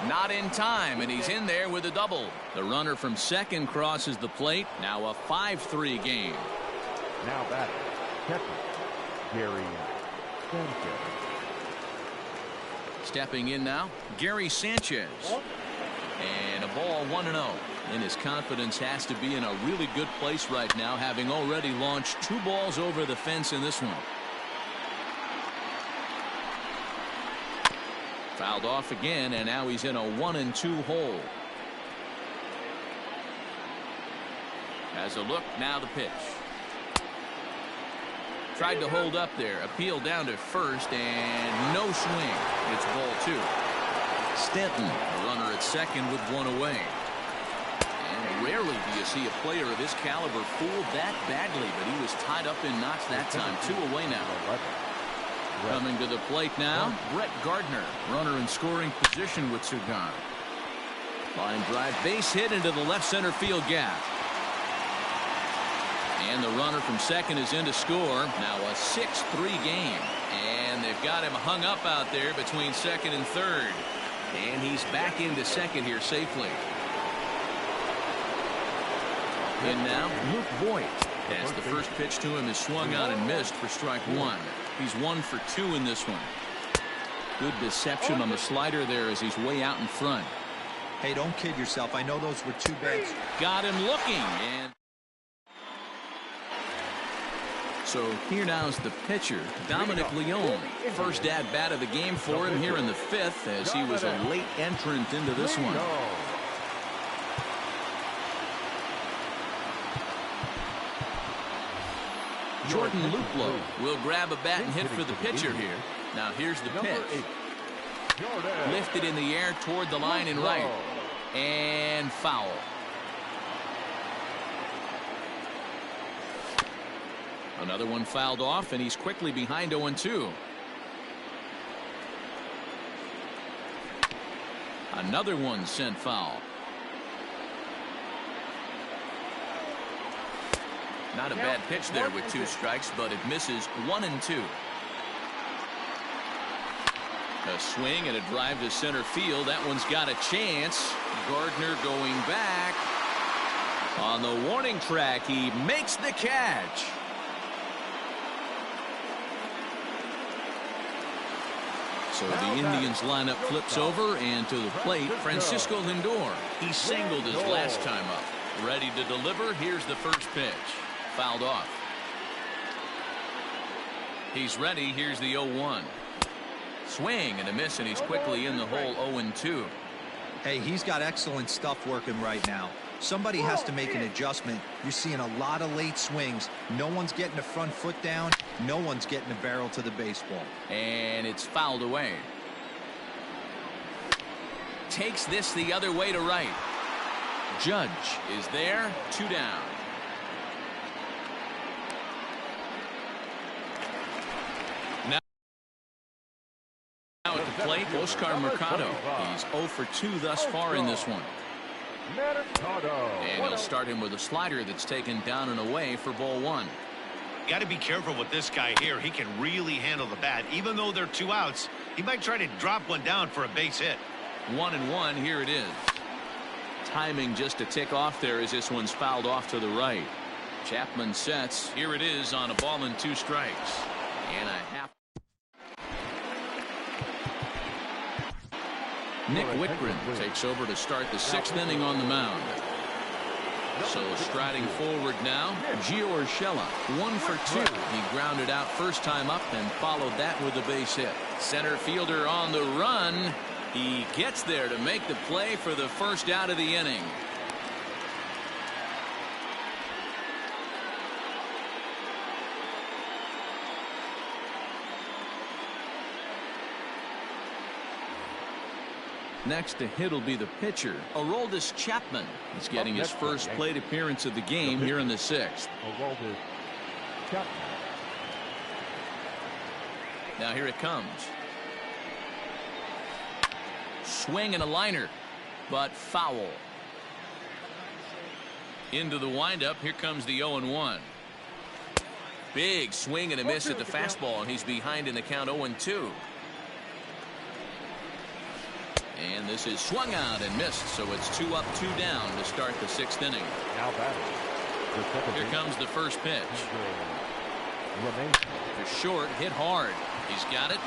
Not in time, and he's in there with a double. The runner from second crosses the plate. Now a 5-3 game. Now batting, catcher, Gary Sanchez. Stepping in now, Gary Sanchez. And a ball 1-0. And his confidence has to be in a really good place right now, having already launched 2 balls over the fence in this one. Fouled off again, and now he's in a 1-2 hole. As a look, now the pitch. Tried to hold up there. Appeal down to first, and no swing. It's ball 2. Stanton, a runner at second with 1 away. And rarely do you see a player of his caliber fooled that badly, but he was tied up in knots that time. 2 away now. Coming to the plate now, Brett Gardner. Runner in scoring position with Cigar. Line drive, base hit into the left center field gap. And the runner from second is in to score. Now a 6-3 game. And they've got him hung up out there between second and third. And he's back into second here safely. And now, Luke Voit. As the first pitch to him is swung on and missed for strike 1. He's 1 for 2 in this one. Good deception on the slider there as he's way out in front. Hey, don't kid yourself. I know those were 2 bats. Got him looking, and So here now's the pitcher, Dominic Leone. First at-bat of the game for him here in the 5th, as he was a late entrant into this one. Jordan Luplow will grab a bat and hit for the pitcher here. Now here's the pitch. Lifted in the air toward the line and right. And foul. Another one fouled off, and he's quickly behind 0-2. Another one sent foul. Not a bad pitch there with 2 strikes, but it misses 1-2. A swing and a drive to center field. That one's got a chance. Gardner going back. On the warning track, he makes the catch. So the Indians lineup flips over, and to the plate, Francisco Lindor. He singled his last time up. Ready to deliver. Here's the first pitch. Fouled off. He's ready. Here's the 0-1. Swing and a miss, and he's quickly in the hole. 0-2. Hey, he's got excellent stuff working right now. Somebody has to make an adjustment. You're seeing a lot of late swings. No one's getting the front foot down. No one's getting the barrel to the baseball. And it's fouled away. Takes this the other way to right. Judge is there. 2 down. Now at the plate, Oscar Mercado. He's 0 for 2 thus far in this one. And he'll start him with a slider that's taken down and away for ball 1. Got to be careful with this guy here. He can really handle the bat. Even though they're 2 outs, he might try to drop one down for a base hit. 1-1. Here it is. Timing just a tick off there as this one's fouled off to the right. Chapman sets. Here it is on a ball and 2 strikes. And a half. Nick Whitgren takes over to start the 6th inning on the mound. So striding forward now, Gio Urshela, 1 for 2. He grounded out first time up and followed that with a base hit. Center fielder on the run. He gets there to make the play for the first out of the inning. Next to hit will be the pitcher, Aroldis Chapman. He's getting his first plate appearance of the game here in the 6th. Aroldis Chapman. Now here it comes. Swing and a liner, but foul. Into the windup. Here comes the 0-1. Big swing and a miss at the fastball, and he's behind in the count 0-2. And this is swung out and missed, so it's 2 up, 2 down to start the 6th inning. Now batting. Here comes the first pitch. To short, hit hard. He's got it.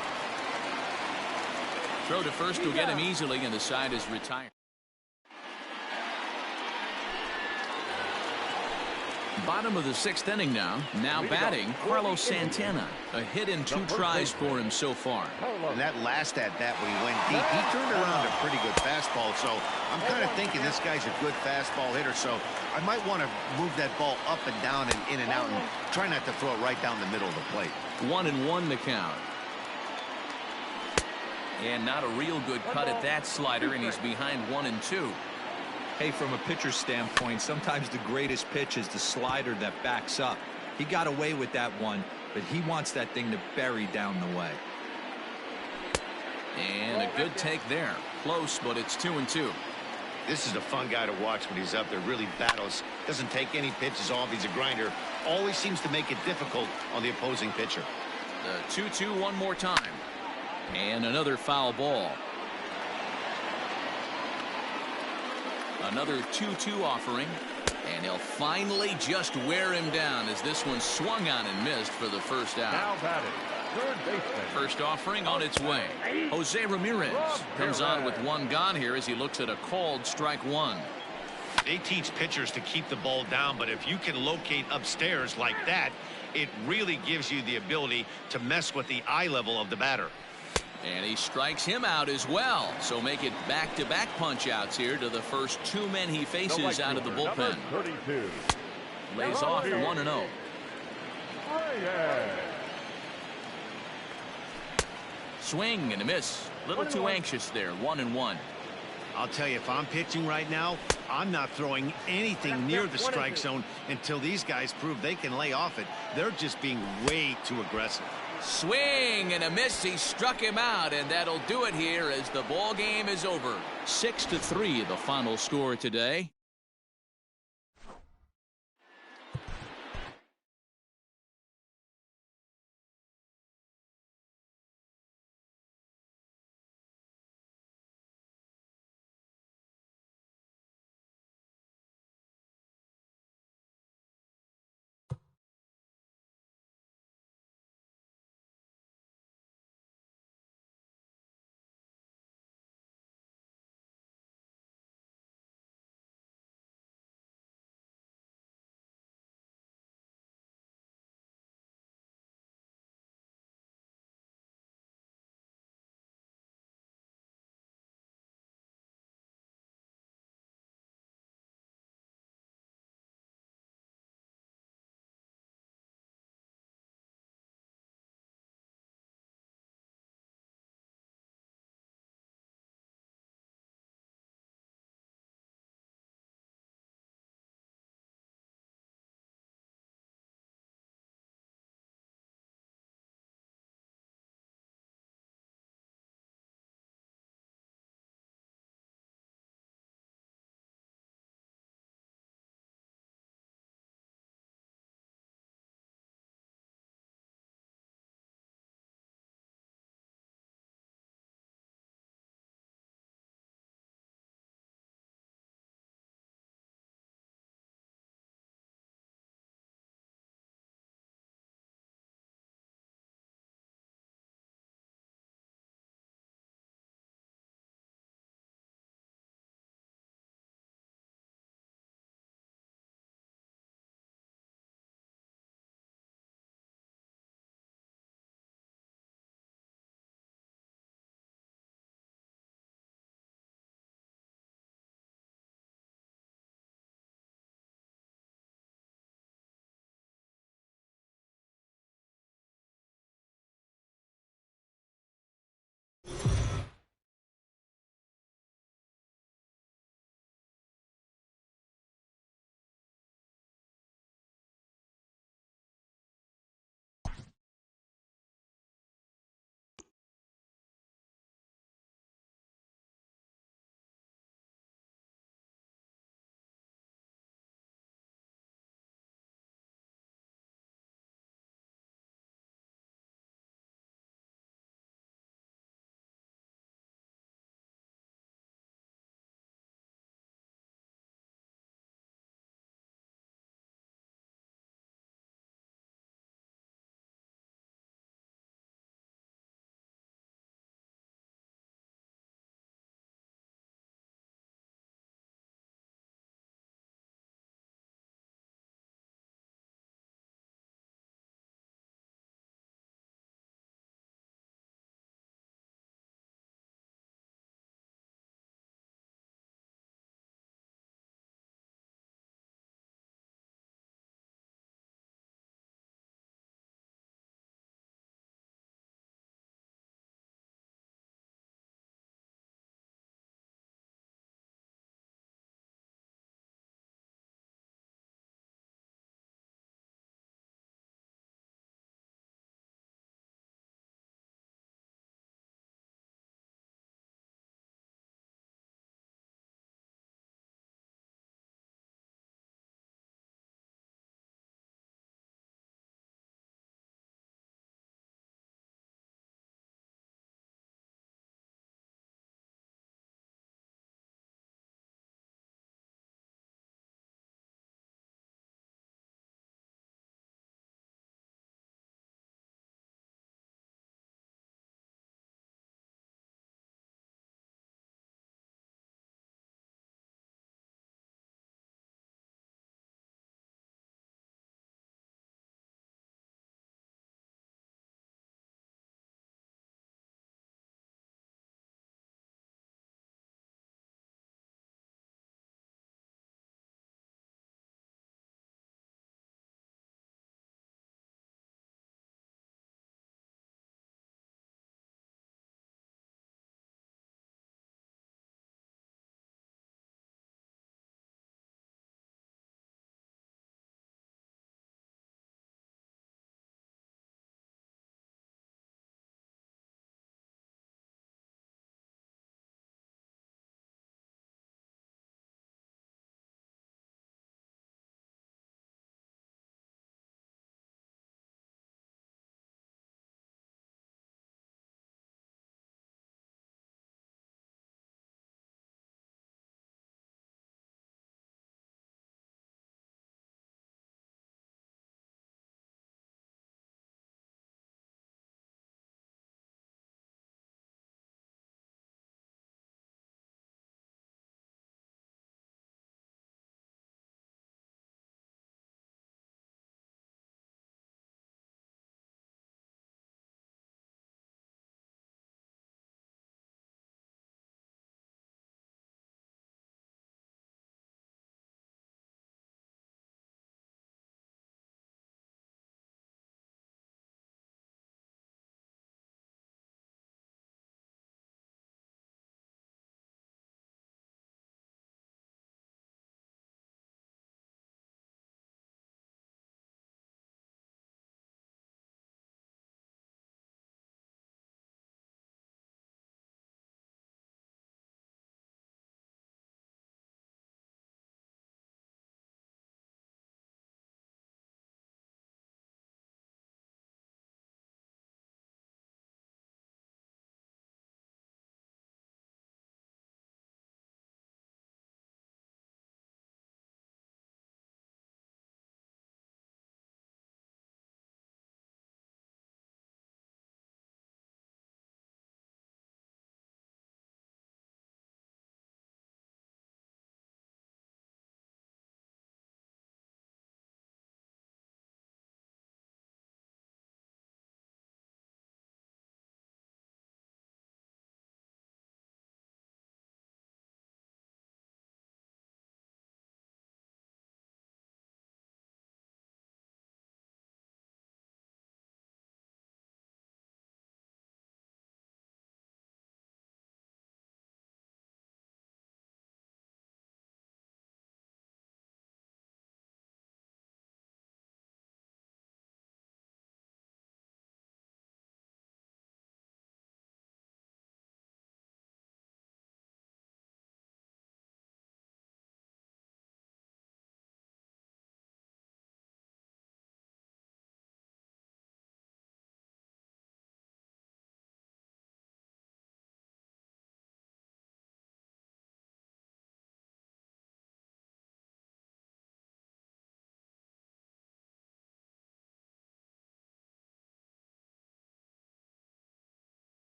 Throw to first will get him easily, and the side is retired. Bottom of the 6th inning now. Now batting, Carlos Santana. A hit in 2 tries for him so far. And that last at-bat when he went deep, he turned around a pretty good fastball. So I'm kind of thinking this guy's a good fastball hitter. So I might want to move that ball up and down and in and out and try not to throw it right down the middle of the plate. 1-1 the count. And not a real good cut at that slider, and he's behind 1-2. Hey, from a pitcher's standpoint, sometimes the greatest pitch is the slider that backs up. He got away with that one, but he wants that thing to bury down the way. And a good take there. Close, but it's 2-2. This is a fun guy to watch when he's up there. Really battles. Doesn't take any pitches off. He's a grinder. Always seems to make it difficult on the opposing pitcher. The 2-2 one more time. And another foul ball. Another 2-2 offering. And he'll finally just wear him down as this one swung on and missed for the first out. Now batting, third baseman. First offering on its way. Jose Ramirez comes on with 1 gone here as he looks at a called strike 1. They teach pitchers to keep the ball down, but if you can locate upstairs like that, It really gives you the ability to mess with the eye level of the batter. And he strikes him out as well. So make it back-to-back punch-outs here to the first two men he faces out of the bullpen. 32. Lays off 1-0. Swing and a miss. A little too anxious there. 1-1. I'll tell you, if I'm pitching right now, I'm not throwing anything near the strike zone until these guys prove they can lay off it. They're just being way too aggressive. Swing and a miss. He struck him out, and that'll do it here as the ball game is over. 6-3 the final score today.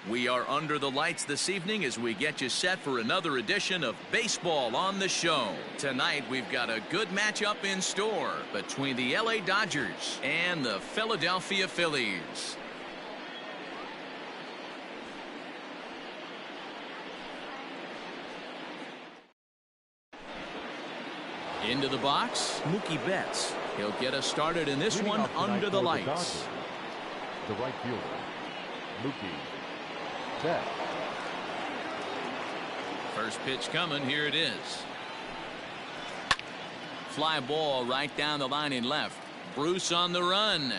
We are under the lights this evening as we get you set for another edition of Baseball on the Show. Tonight we've got a good matchup in store between the LA Dodgers and the Philadelphia Phillies. Into the box, Mookie Betts. He'll get us started in this one under the lights. The right fielder, Mookie Betts. First pitch coming. Here it is. Fly ball right down the line in left. Bruce on the run,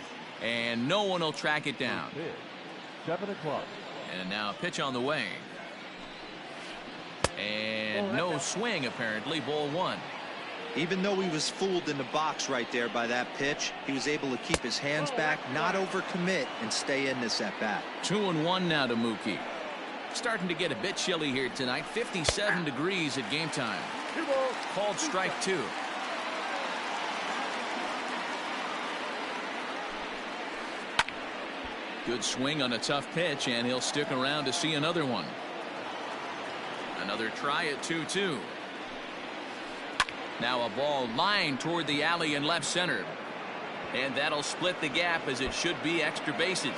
and no one will track it down. 7 o'clock. And now a pitch on the way. And no swing apparently. Ball 1. Even though he was fooled in the box right there by that pitch, he was able to keep his hands back, not overcommit, and stay in this at bat. 2-1 now to Mookie. Starting to get a bit chilly here tonight. 57 degrees at game time. Called strike 2. Good swing on a tough pitch, and he'll stick around to see another one. Another try at 2-2. Now a ball lined toward the alley in left center. And that'll split the gap as it should be extra bases.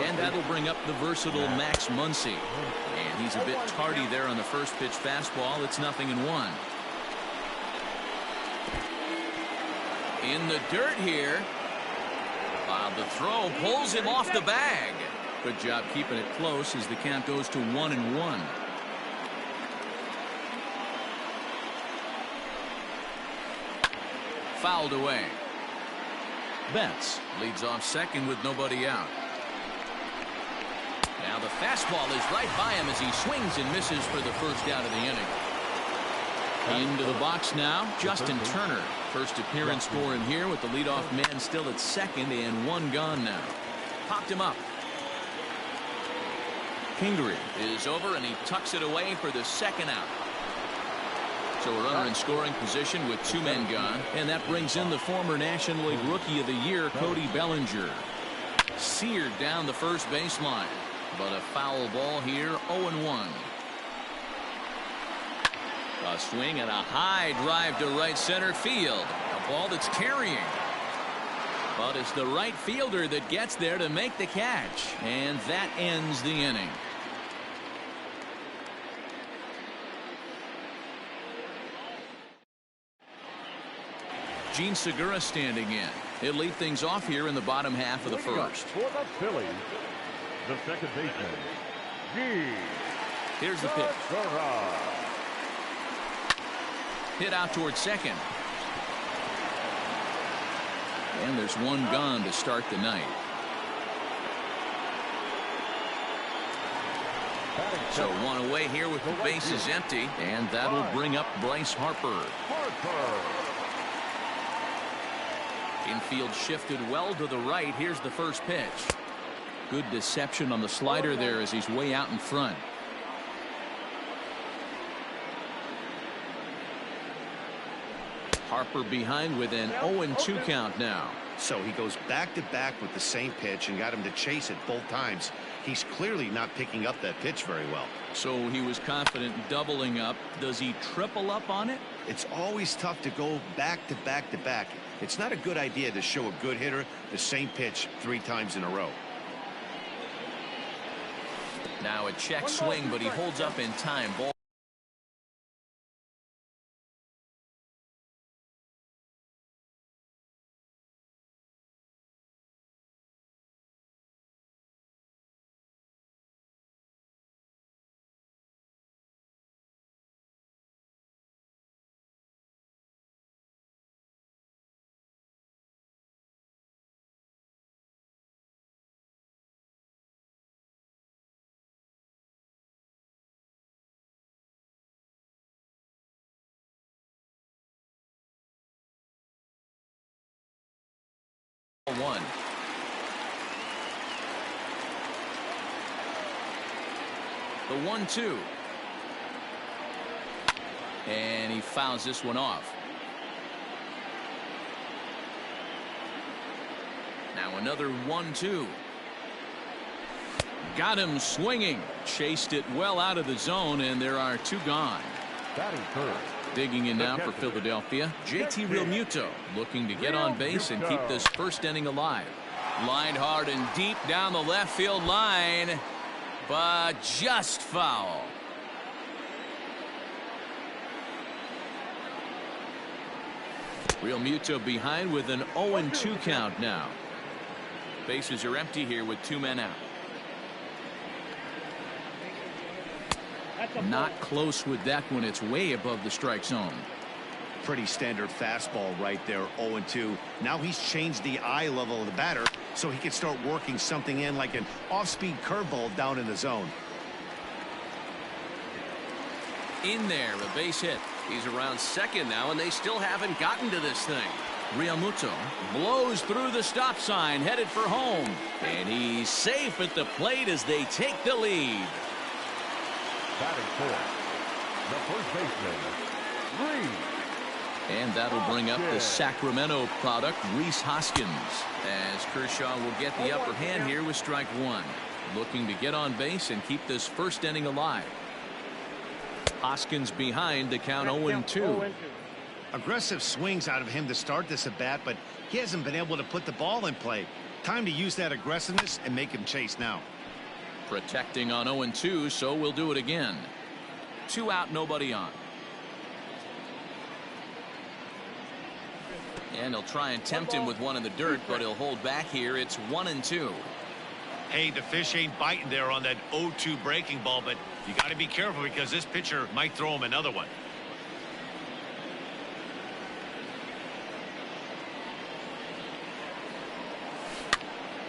And that'll bring up the versatile Max Muncy. And he's a bit tardy there on the first pitch fastball. It's 0-1. In the dirt here. While the throw pulls him off the bag. Good job keeping it close as the count goes to 1-1. Fouled away. Betts leads off second with nobody out. Now the fastball is right by him as he swings and misses for the first out of the inning. Into the box now, Justin Turner. First appearance for him here with the leadoff man still at second and 1 gone now. Popped him up. Kingery is over and he tucks it away for the second out. So a runner in scoring position with 2 men gone, and that brings in the former National League Rookie of the Year, Cody Bellinger. Seared down the first baseline, but a foul ball here, 0-1. A swing and a high drive to right center field. A ball that's carrying. But it's the right fielder that gets there to make the catch, and that ends the inning. Gene Segura standing in. He'll lead things off here in the bottom half of the first. For the Phillies, the second baseman, Gene. Here's the pitch. Segura. Hit out towards second. And there's 1 gone to start the night. So 1 away here with the bases empty, and that'll bring up Bryce Harper. Infield shifted well to the right. Here's the first pitch. Good deception on the slider there as he's way out in front. Harper behind with an 0-2 count now. So he goes back-to-back with the same pitch and got him to chase it both times. He's clearly not picking up that pitch very well. So he was confident in doubling up. Does he triple up on it? It's always tough to go back-to-back-to-back. It's not a good idea to show a good hitter the same pitch 3 times in a row. Now a check swing, but he holds up in time. Ball. One. The 1-2. And he fouls this one off. Now another 1-2. Got him swinging. Chased it well out of the zone, and there are 2 gone. Batting first. Digging in now for Philadelphia, JT Realmuto looking to get on base and keep this first inning alive. Lined hard and deep down the left field line, but just foul. Realmuto behind with an 0-2 count now. Bases are empty here with 2 men out. Not close with that one. It's way above the strike zone. Pretty standard fastball right there, 0-2. Now he's changed the eye level of the batter so he can start working something in like an off-speed curveball down in the zone. In there, a base hit. He's around second now, and they still haven't gotten to this thing. Realmuto blows through the stop sign, headed for home. And he's safe at the plate as they take the lead. Batting fourth, the first baseman, Rhys. And that'll bring up the Sacramento product, Rhys Hoskins, as Kershaw will get the upper hand here with strike 1. Looking to get on base and keep this first inning alive. Hoskins behind, the count 0-2. Aggressive swings out of him to start this at bat, but he hasn't been able to put the ball in play. Time to use that aggressiveness and make him chase now. Protecting on 0-2, so we'll do it again. 2 out, nobody on. And he'll try and tempt him with one in the dirt, but he'll hold back here. It's 1-2. Hey, the fish ain't biting there on that 0-2 breaking ball, but you got to be careful because this pitcher might throw him another one.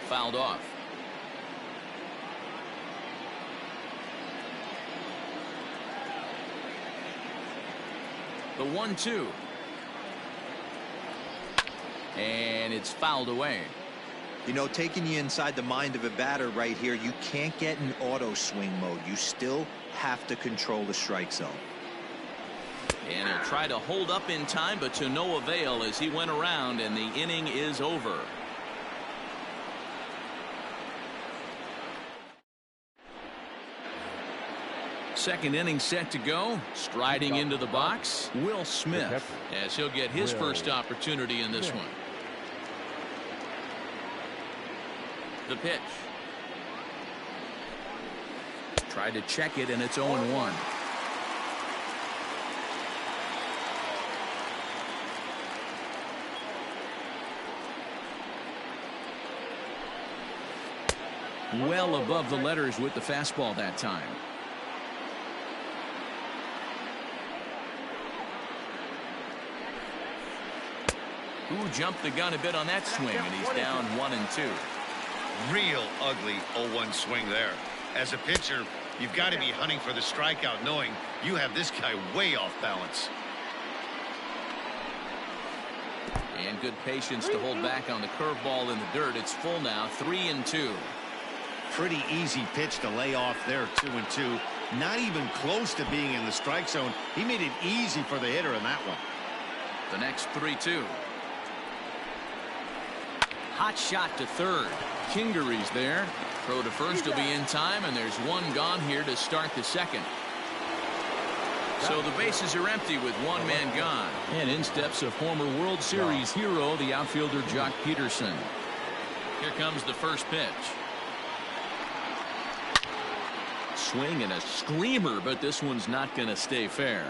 Fouled off. The 1-2. And it's fouled away. You know, taking you inside the mind of a batter right here, you can't get in auto swing mode. You still have to control the strike zone. And he'll try to hold up in time, but to no avail as he went around, and the inning is over. Second inning set to go. Striding into the box, Will Smith, as he'll get his first opportunity in this one. The pitch. Tried to check it, and it's 0-1. Well above the letters with the fastball that time. Who jumped the gun a bit on that swing, and he's down 1-2. Real ugly 0-1 swing there. As a pitcher, you've got to be hunting for the strikeout, knowing you have this guy way off balance. And good patience to hold back on the curveball in the dirt. It's full now, 3-2. Pretty easy pitch to lay off there, 2-2. Not even close to being in the strike zone. He made it easy for the hitter in that one. The next 3-2. Hot shot to third. Kingery's there. Throw to first will be in time, and there's one gone here to start the second. So the bases are empty with one man gone. And in steps a former World Series hero, the outfielder Jock Peterson. Here comes the first pitch. Swing and a screamer, but this one's not going to stay fair.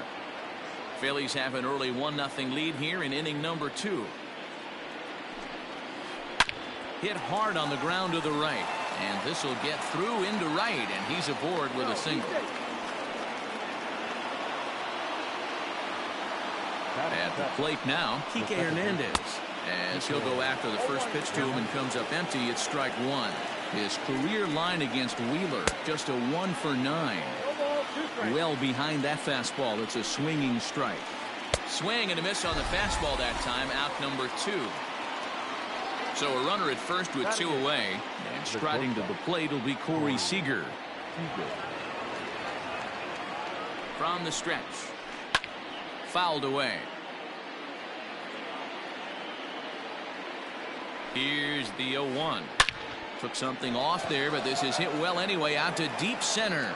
Phillies have an early 1-0 lead here in inning number 2. Hit hard on the ground to the right, and this will get through into right, and he's aboard with a single. At the plate now, Kike Hernandez, as he'll go after the first pitch to him and comes up empty. It's strike 1. His career line against Wheeler, just a 1 for 9. Well behind that fastball. It's a swinging strike. Swing and a miss on the fastball that time. Out number 2. So a runner at first with 2 away, and striding to the plate will be Corey Seager. From the stretch. Fouled away. Here's the 0-1. Took something off there, but this is hit well anyway, out to deep center.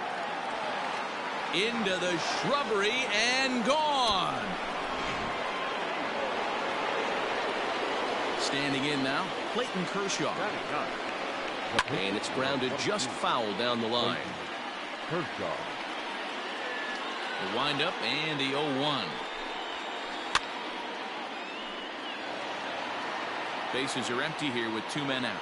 Into the shrubbery and gone. Standing in now, Clayton Kershaw. And it's grounded just foul down the line. Kershaw. The windup and the 0-1. Bases are empty here with 2 men out.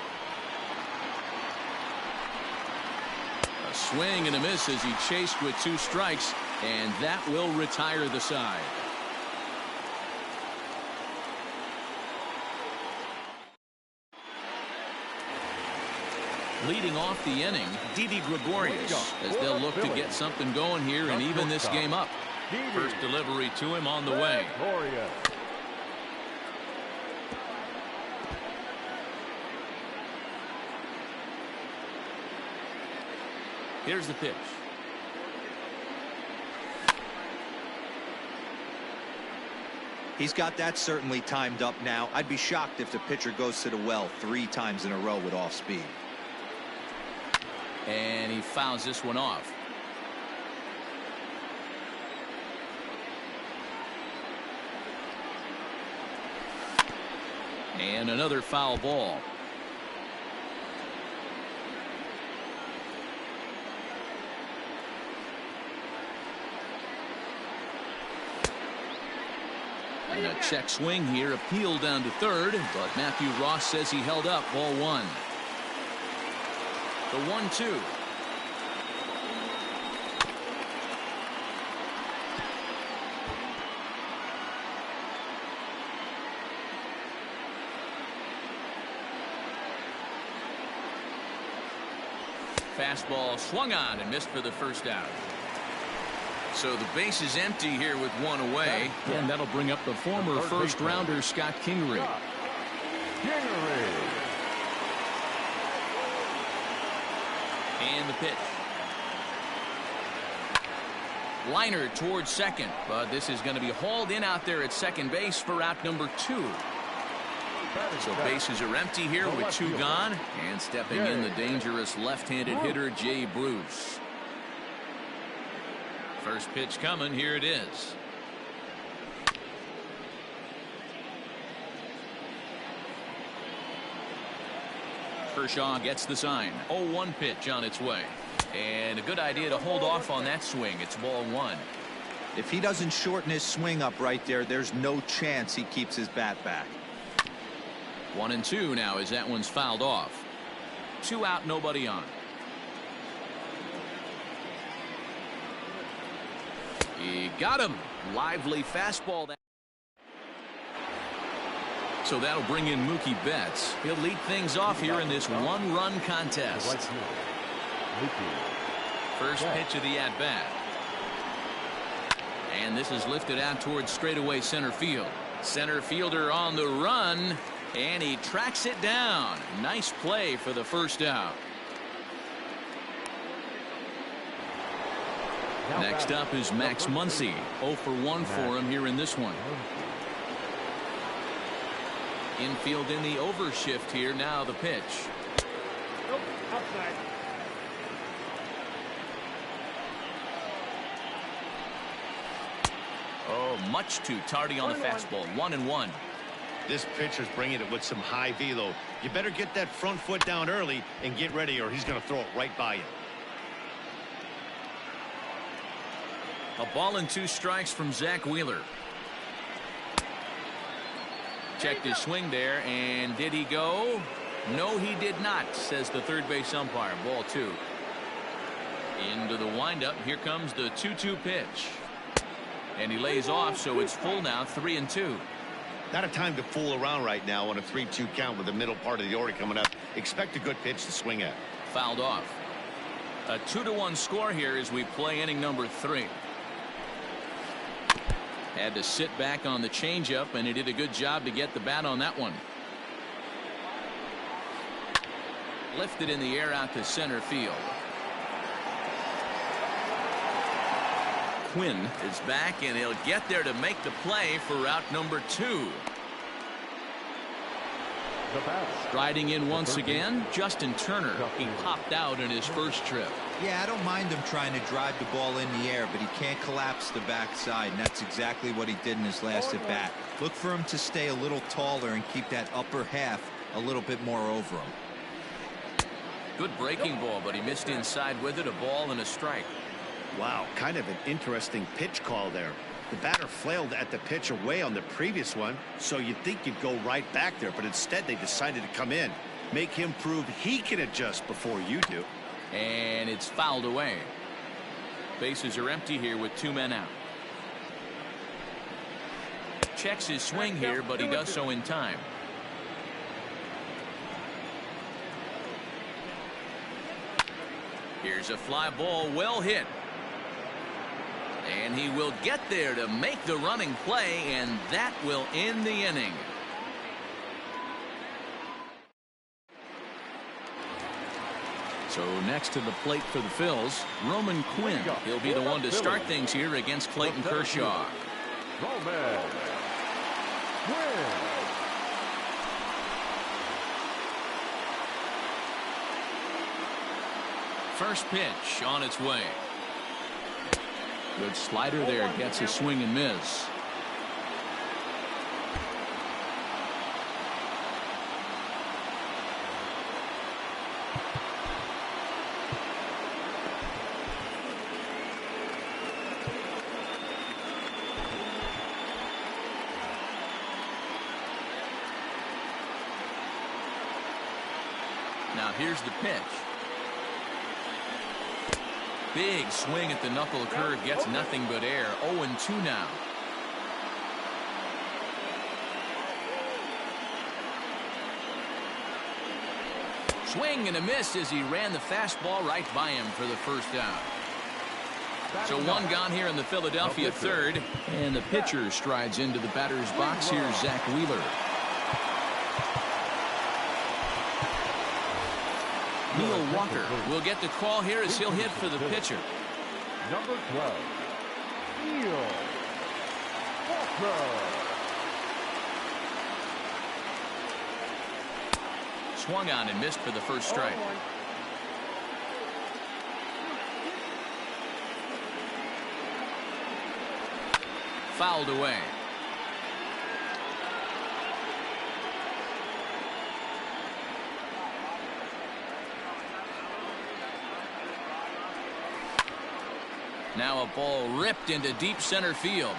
A swing and a miss as he chased with 2 strikes, and that will retire the side. Leading off the inning, Didi Gregorius, as they'll look to get something going here and even this game up. First delivery to him on the way. Here's the pitch. He's got that certainly timed up now. I'd be shocked if the pitcher goes to the well 3 times in a row with off speed. And he fouls this one off. And another foul ball. And a check swing here, appealed down to third, but Matthew Ross says he held up. Ball 1. The 1-2. Fastball swung on and missed for the first out. So the base is empty here with 1 away, and that'll bring up the former first rounder Scott Kingery. And the pitch. Liner towards second, but this is going to be hauled in out there at second base for out number 2. So bases are empty here with 2 gone, and stepping in the dangerous left-handed hitter Jay Bruce. First pitch coming. Here it is. Kershaw gets the sign. 0-1 pitch on its way. And a good idea to hold off on that swing. It's ball 1. If he doesn't shorten his swing up right there, there's no chance he keeps his bat back. 1-2 now as that one's fouled off. 2 out, nobody on. He got him. Lively fastball. So that'll bring in Mookie Betts. He'll lead things off here in this 1-run contest. First pitch of the at-bat. And this is lifted out towards straightaway center field. Center fielder on the run, and he tracks it down. Nice play for the first out. Next up is Max Muncy. 0 for 1 for him here in this one. Infield in the overshift here. Now the pitch. Nope, outside. Oh, much too tardy on the fastball. 1-1. This pitcher's bringing it with some high velo. You better get that front foot down early and get ready, or he's going to throw it right by you. A ball and 2 strikes from Zach Wheeler. Checked his swing there, and did he go? No, he did not, says the third base umpire. Ball 2. Into the windup. Here comes the 2-2 pitch. And he lays off, so it's full now, 3-2. Not a time to fool around right now on a 3-2 count with the middle part of the order coming up. Expect a good pitch to swing at. Fouled off. A 2-1 score here as we play inning number 3. Had to sit back on the changeup, and he did a good job to get the bat on that one. Lifted in the air out to center field. Quinn is back, and he'll get there to make the play for out number 2. Riding in once again, Justin Turner. He popped out in his first trip. Yeah, I don't mind him trying to drive the ball in the air, but he can't collapse the backside, and that's exactly what he did in his last at bat. Look for him to stay a little taller and keep that upper half a little bit more over him. Good breaking ball, but he missed inside with it. A ball and a strike. Wow, kind of an interesting pitch call there. The batter flailed at the pitch away on the previous one, so you'd think you'd go right back there, but instead they decided to come in. Make him prove he can adjust before you do. And it's fouled away. Bases are empty here with 2 men out. Checks his swing here, but he does so in time. Here's a fly ball, well hit. And he will get there to make the running play, and that will end the inning. So next to the plate for the Phils, Roman Quinn. He'll be the one to start things here against Clayton Kershaw. Roman Quinn. First pitch on its way. Good slider there, gets a swing and miss. Now here's the pitch. Big swing at the knuckle curve, gets nothing but air. 0-2 now. Swing and a miss as he ran the fastball right by him for the first out. So 1 gone here in the Philadelphia third, and the pitcher strides into the batter's box. Here's Zach Wheeler. Neil Walker will get the call here as he'll hit for the pitcher. Number 12, Neil Walker. Swung on and missed for the first strike. Fouled away. Now a ball ripped into deep center field.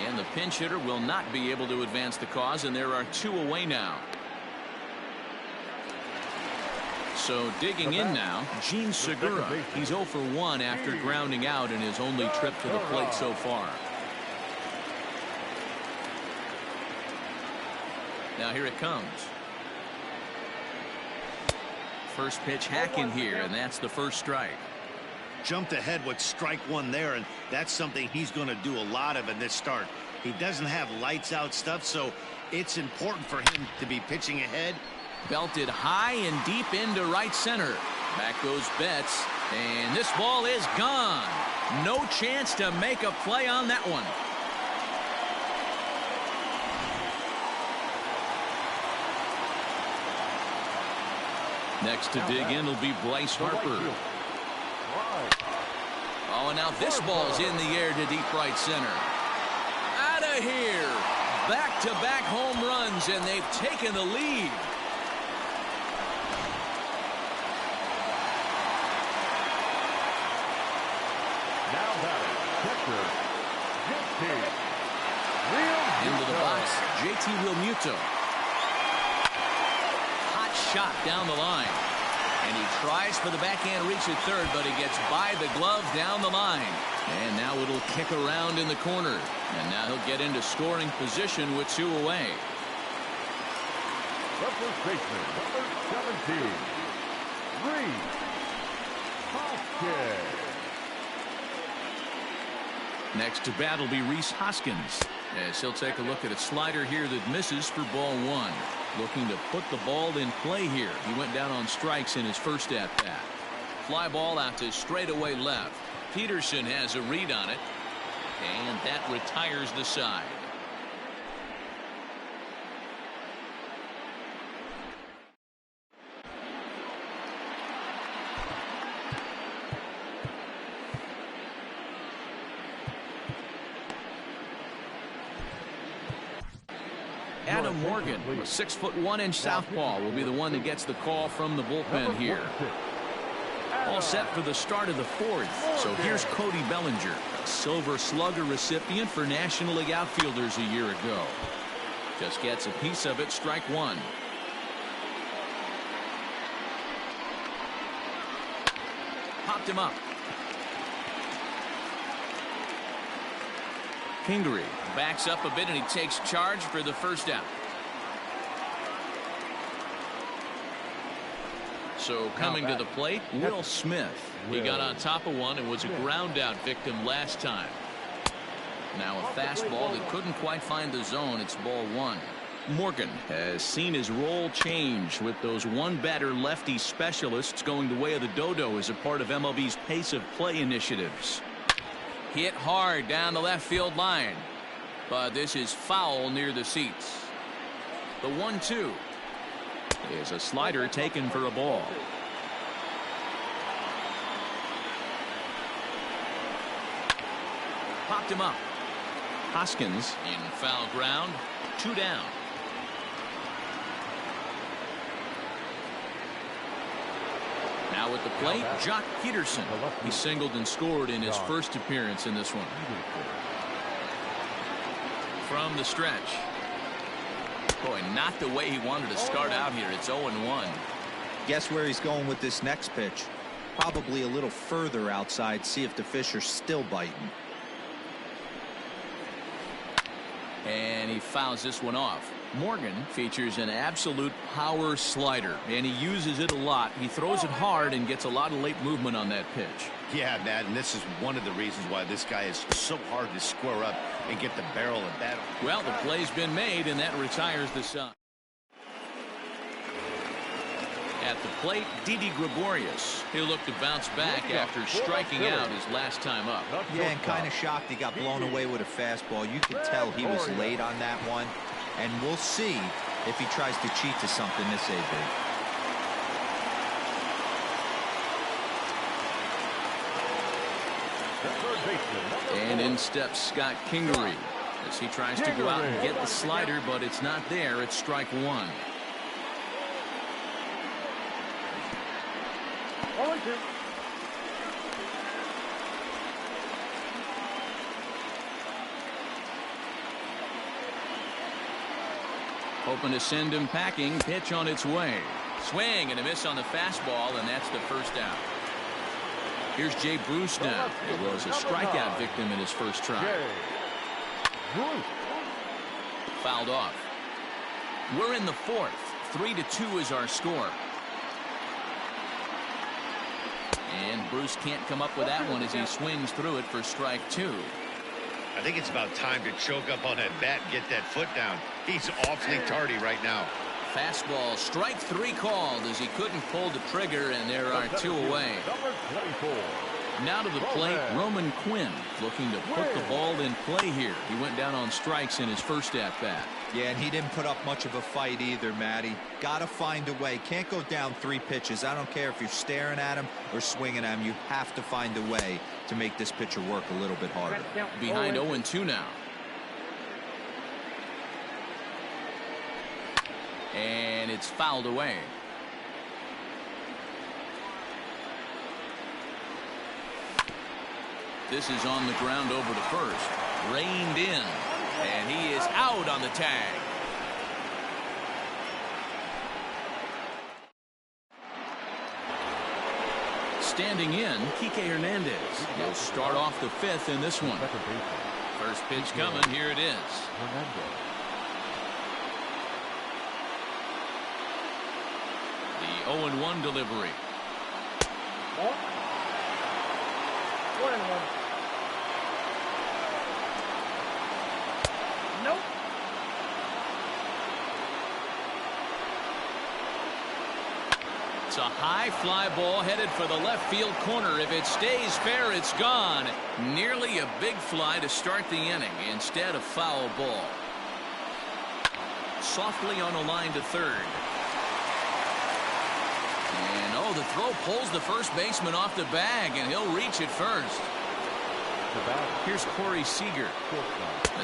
And the pinch hitter will not be able to advance the cause, and there are 2 away now. So digging in now, Gene Segura. He's 0 for 1 after grounding out in his only trip to the plate so far. Now here it comes. First pitch hacking here, and that's the first strike. Jumped ahead with strike 1 there, and that's something he's going to do a lot of in this start. He doesn't have lights out stuff, so it's important for him to be pitching ahead. Belted high and deep into right center. Back goes Betts, and this ball is gone. No chance to make a play on that one. Next to dig in will be Bryce Harper. Oh, and now this ball's in the air to deep right center. Out of here. Back-to-back home runs, and they've taken the lead. Now batting, catcher, JT Into the box, JT Realmuto. Hot shot down the line. And he tries for the backhand reach at third, but he gets by the glove down the line. And now it'll kick around in the corner. And now he'll get into scoring position with 2 away. The first baseman, number 17, Rhys Hoskins. Next to bat will be Rhys Hoskins, as he'll take a look at a slider here that misses for ball 1. Looking to put the ball in play here. He went down on strikes in his first at bat. Fly ball out to straightaway left. Peterson has a read on it, and that retires the side. Adam Morgan, a 6'1" southpaw, will be the one that gets the call from the bullpen here. All set for the start of the fourth. So here's Cody Bellinger, a Silver Slugger recipient for National League outfielders a year ago. Just gets a piece of it, strike one. Popped him up. Kingery backs up a bit and he takes charge for the first out. So coming to the plate, Will Smith. He got on top of one and was a ground out victim last time. Now a fastball that couldn't quite find the zone. It's ball one. Morgan has seen his role change with those one-batter lefty specialists going the way of the dodo as a part of MLB's pace of play initiatives. Hit hard down the left field line, but this is foul near the seats. The 1-2 is a slider taken for a ball. Popped him up. Hoskins in foul ground, 2 down. Now at the plate, Jock Peterson. He singled and scored in his first appearance in this one. From the stretch. Boy, not the way he wanted to start out here. It's 0-1. Guess where he's going with this next pitch? Probably a little further outside. See if the fish are still biting. And he fouls this one off. Morgan features an absolute power slider, and he uses it a lot. He throws it hard and gets a lot of late movement on that pitch. Yeah, Matt, and this is one of the reasons why this guy is so hard to square up and get the barrel of that. Well, the play's been made, and that retires the side. At the plate, Didi Gregorius. He'll look to bounce back after striking out his last time up. Yeah, and kind of shocked he got blown away with a fastball. You could tell he was late on that one. And we'll see if he tries to cheat to something this AB. And in steps Scott Kingery as he tries to go out and get the slider, but it's not there. It's strike one. Hoping to send him packing. Pitch on its way. Swing and a miss on the fastball, and that's the first out. Here's Jay Bruce now. He was a strikeout victim in his first try. Fouled off. We're in the fourth. 3-2 is our score. And Bruce can't come up with that one as he swings through it for strike two. I think it's about time to choke up on that bat and get that foot down. He's awfully tardy right now. Fastball, strike three called as he couldn't pull the trigger, and there are 2 away. Now to the plate, Roman Quinn looking to put the ball in play here. He went down on strikes in his first at-bat. Yeah, and he didn't put up much of a fight either, Matty. Got to find a way. Can't go down 3 pitches. I don't care if you're staring at him or swinging at him. You have to find a way to make this pitcher work a little bit harder. Behind 0-2 now. And it's fouled away. This is on the ground over to first. Reined in. And he is out on the tag. Standing in, Kike Hernandez. He'll start off the 5th in this one. First pitch coming. Here it is. The 0-1 delivery. 1-1. Nope. It's a high fly ball headed for the left field corner. If it stays fair, it's gone. Nearly a big fly to start the inning. Instead, a foul ball. Softly on a line to third. And oh, the throw pulls the first baseman off the bag, and he'll reach it first. Here's Corey Seager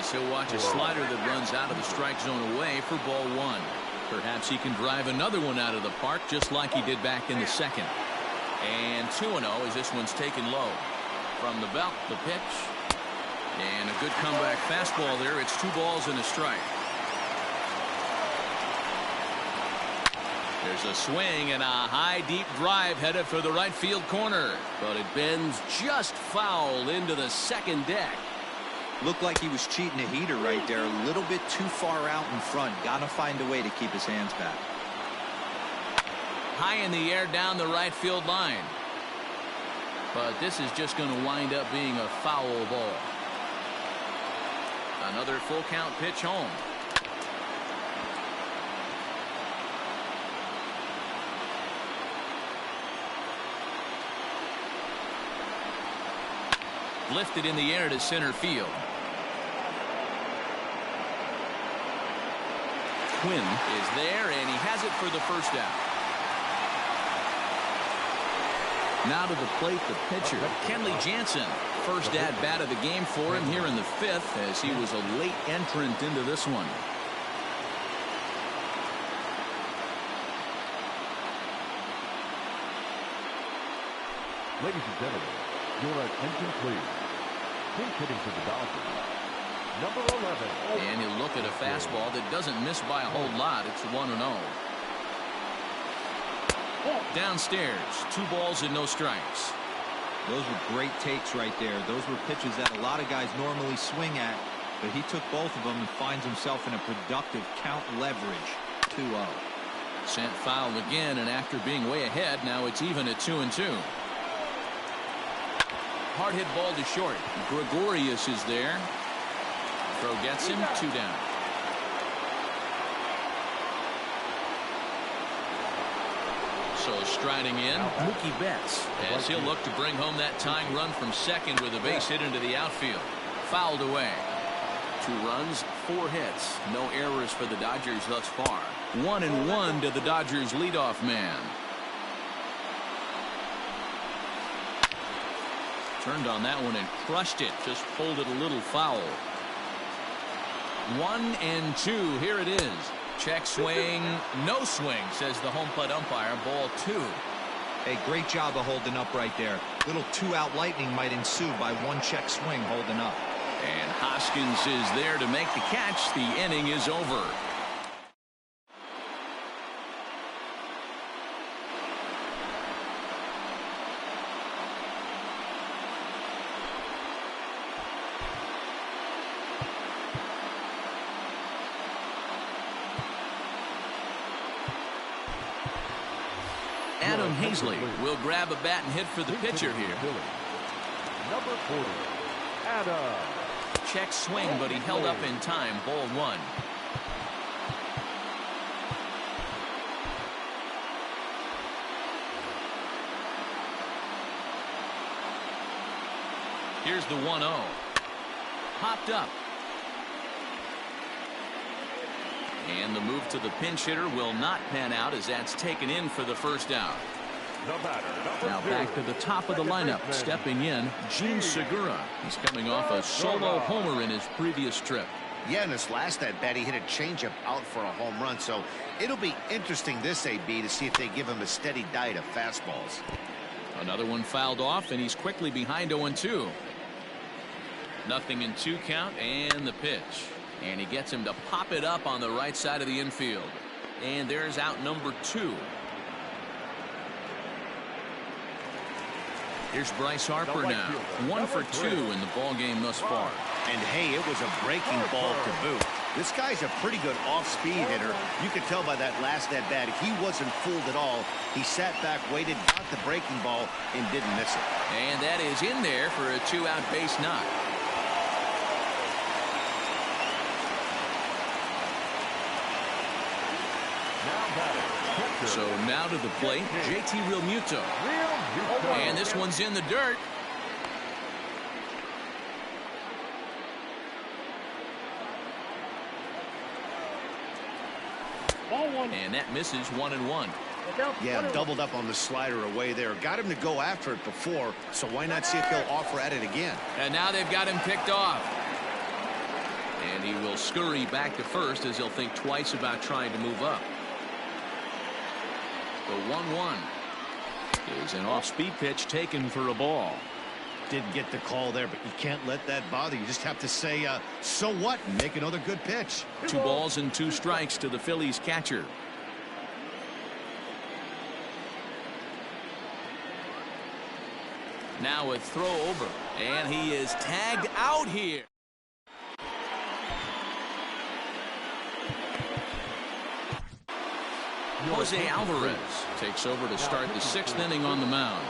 as he'll watch a slider that runs out of the strike zone away for ball one. Perhaps he can drive another one out of the park just like he did back in the second. And 2-0 as this one's taken low. From the belt, the pitch. And a good comeback fastball there. It's 2 balls and a strike. There's a swing and a high deep drive headed for the right field corner, but it bends just foul into the second deck. Looked like he was cheating a heater right there, a little bit too far out in front. Gotta find a way to keep his hands back. High in the air down the right field line, but this is just going to wind up being a foul ball. Another full count pitch home. Lifted in the air to center field. Quinn is there, and he has it for the first out. Now to the plate, the pitcher, Kenley Jansen. First at-bat of the game for him here in the 5th, as he was a late entrant into this one. Ladies and gentlemen, your attention please. Pinch hitting for the Dodgers, number 11. And he'll look at a fastball that doesn't miss by a whole lot. It's 1-0. Downstairs, 2 balls and no strikes. Those were great takes right there. Those were pitches that a lot of guys normally swing at, but he took both of them and finds himself in a productive count leverage. 2-0. Sent foul again, and after being way ahead, now it's even at 2-2. Hard hit ball to short. Gregorius is there. Throw gets him, 2 down. So striding in, Mookie Betts, as he'll look to bring home that tying run from second with a base hit into the outfield. Fouled away. 2 runs, 4 hits. No errors for the Dodgers thus far. 1-1 to the Dodgers leadoff man. Turned on that one and crushed it. Just pulled it a little foul. 1-2. Here it is. Check swing. No swing, says the home plate umpire. Ball 2. Hey, great job of holding up right there. Little 2-out lightning might ensue by 1 check swing holding up. And Hoskins is there to make the catch. The inning is over. Adam Hazley will grab a bat and hit for the pitcher here. Number 40, Adam. Check swing, but he held up in time. Ball 1. Here's the 1-0. Popped up. And the move to the pinch hitter will not pan out, as that's taken in for the first out. Now back to the top of the lineup. Stepping in, Gene Segura. He's coming off a solo homer in his previous trip. Yeah, in his last at-bat, he hit a changeup out for a home run. So it'll be interesting this AB to see if they give him a steady diet of fastballs. Another one fouled off, and he's quickly behind 0-2. 0-2 count, and the pitch. And he gets him to pop it up on the right side of the infield. And there's out number 2. Here's Bryce Harper now. 1 for 2 in the ball game thus far. And hey, it was a breaking ball to boot. This guy's a pretty good off-speed hitter. You could tell by that last at-bat, he wasn't fooled at all. He sat back, waited, got the breaking ball, and didn't miss it. And that is in there for a 2-out base knock. So now to the plate, JT Realmuto. And this one's in the dirt. And that misses 1-1. Yeah, doubled up on the slider away there. Got him to go after it before, so why not see if he'll offer at it again? And now they've got him picked off. And he will scurry back to first as he'll think twice about trying to move up. The 1-1 is an off-speed pitch taken for a ball. Didn't get the call there, but you can't let that bother. You just have to say, so what, and make another good pitch. 2 balls and 2 strikes to the Phillies catcher. Now a throw over, and he is tagged out here. Jose Alvarez takes over to start the 6th inning on the mound.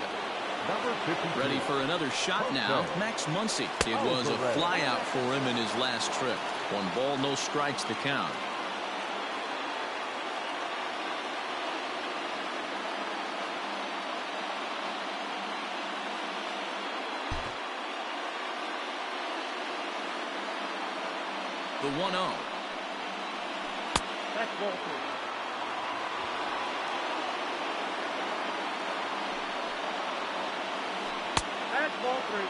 Ready for another shot now, Max Muncy. It was a flyout for him in his last trip. 1 ball, no strikes to count. The 1-0. That's ball 3. That's ball 3.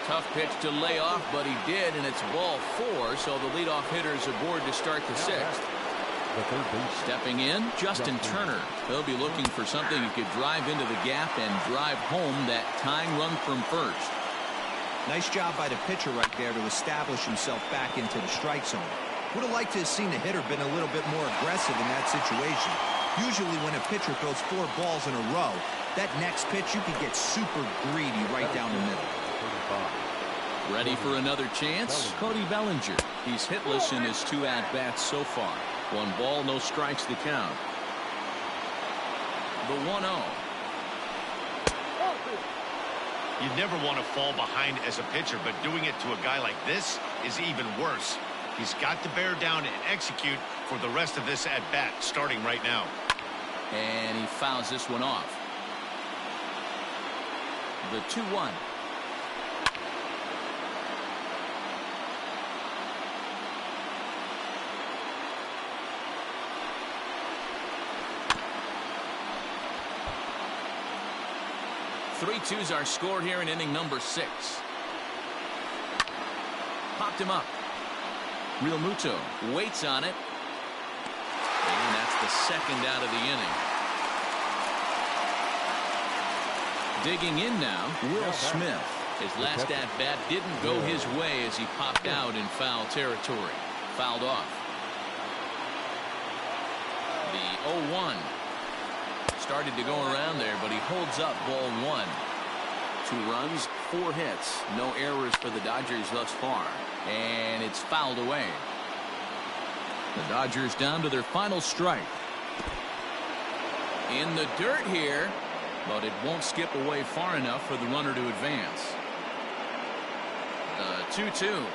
Tough pitch to lay off, but he did, and it's ball 4, so the leadoff hitter is aboard to start the 6th. Stepping in, Justin Turner. He'll be looking for something he could drive into the gap and drive home that tying run from first. Nice job by the pitcher right there to establish himself back into the strike zone. Would have liked to have seen the hitter been a little bit more aggressive in that situation. Usually when a pitcher throws 4 balls in a row, that next pitch you can get super greedy right down the middle. Ready for another chance? Cody Bellinger. He's hitless in his 2 at-bats so far. 1 ball, no strikes to count. The 1-0. You never want to fall behind as a pitcher, but doing it to a guy like this is even worse. He's got to bear down and execute for the rest of this at-bat, starting right now. And he fouls this one off. The 2-1. Three twos are scored here in inning number 6. Popped him up. Realmuto waits on it. And that's the 2nd out of the inning. Digging in now, Will Smith. His last at-bat didn't go his way as he popped out in foul territory. Fouled off. The 0-1. Started to go around there, but he holds up ball 1. 2 runs, 4 hits. No errors for the Dodgers thus far. And it's fouled away. The Dodgers down to their final strike. In the dirt here, but it won't skip away far enough for the runner to advance. The 2-2.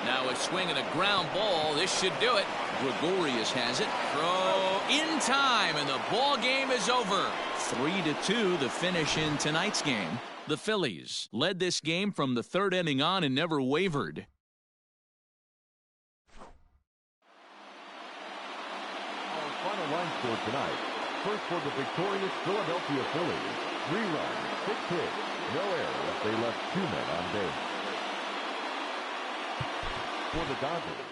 Now a swing and a ground ball. This should do it. Gregorius has it. Throw in time, and the ball game is over. 3-2 the finish in tonight's game. The Phillies led this game from the 3rd inning on and never wavered. Our final line score tonight. First for the victorious Philadelphia Phillies. 3 runs, 6 hits, no errors. They left 2 men on base. For the Dodgers,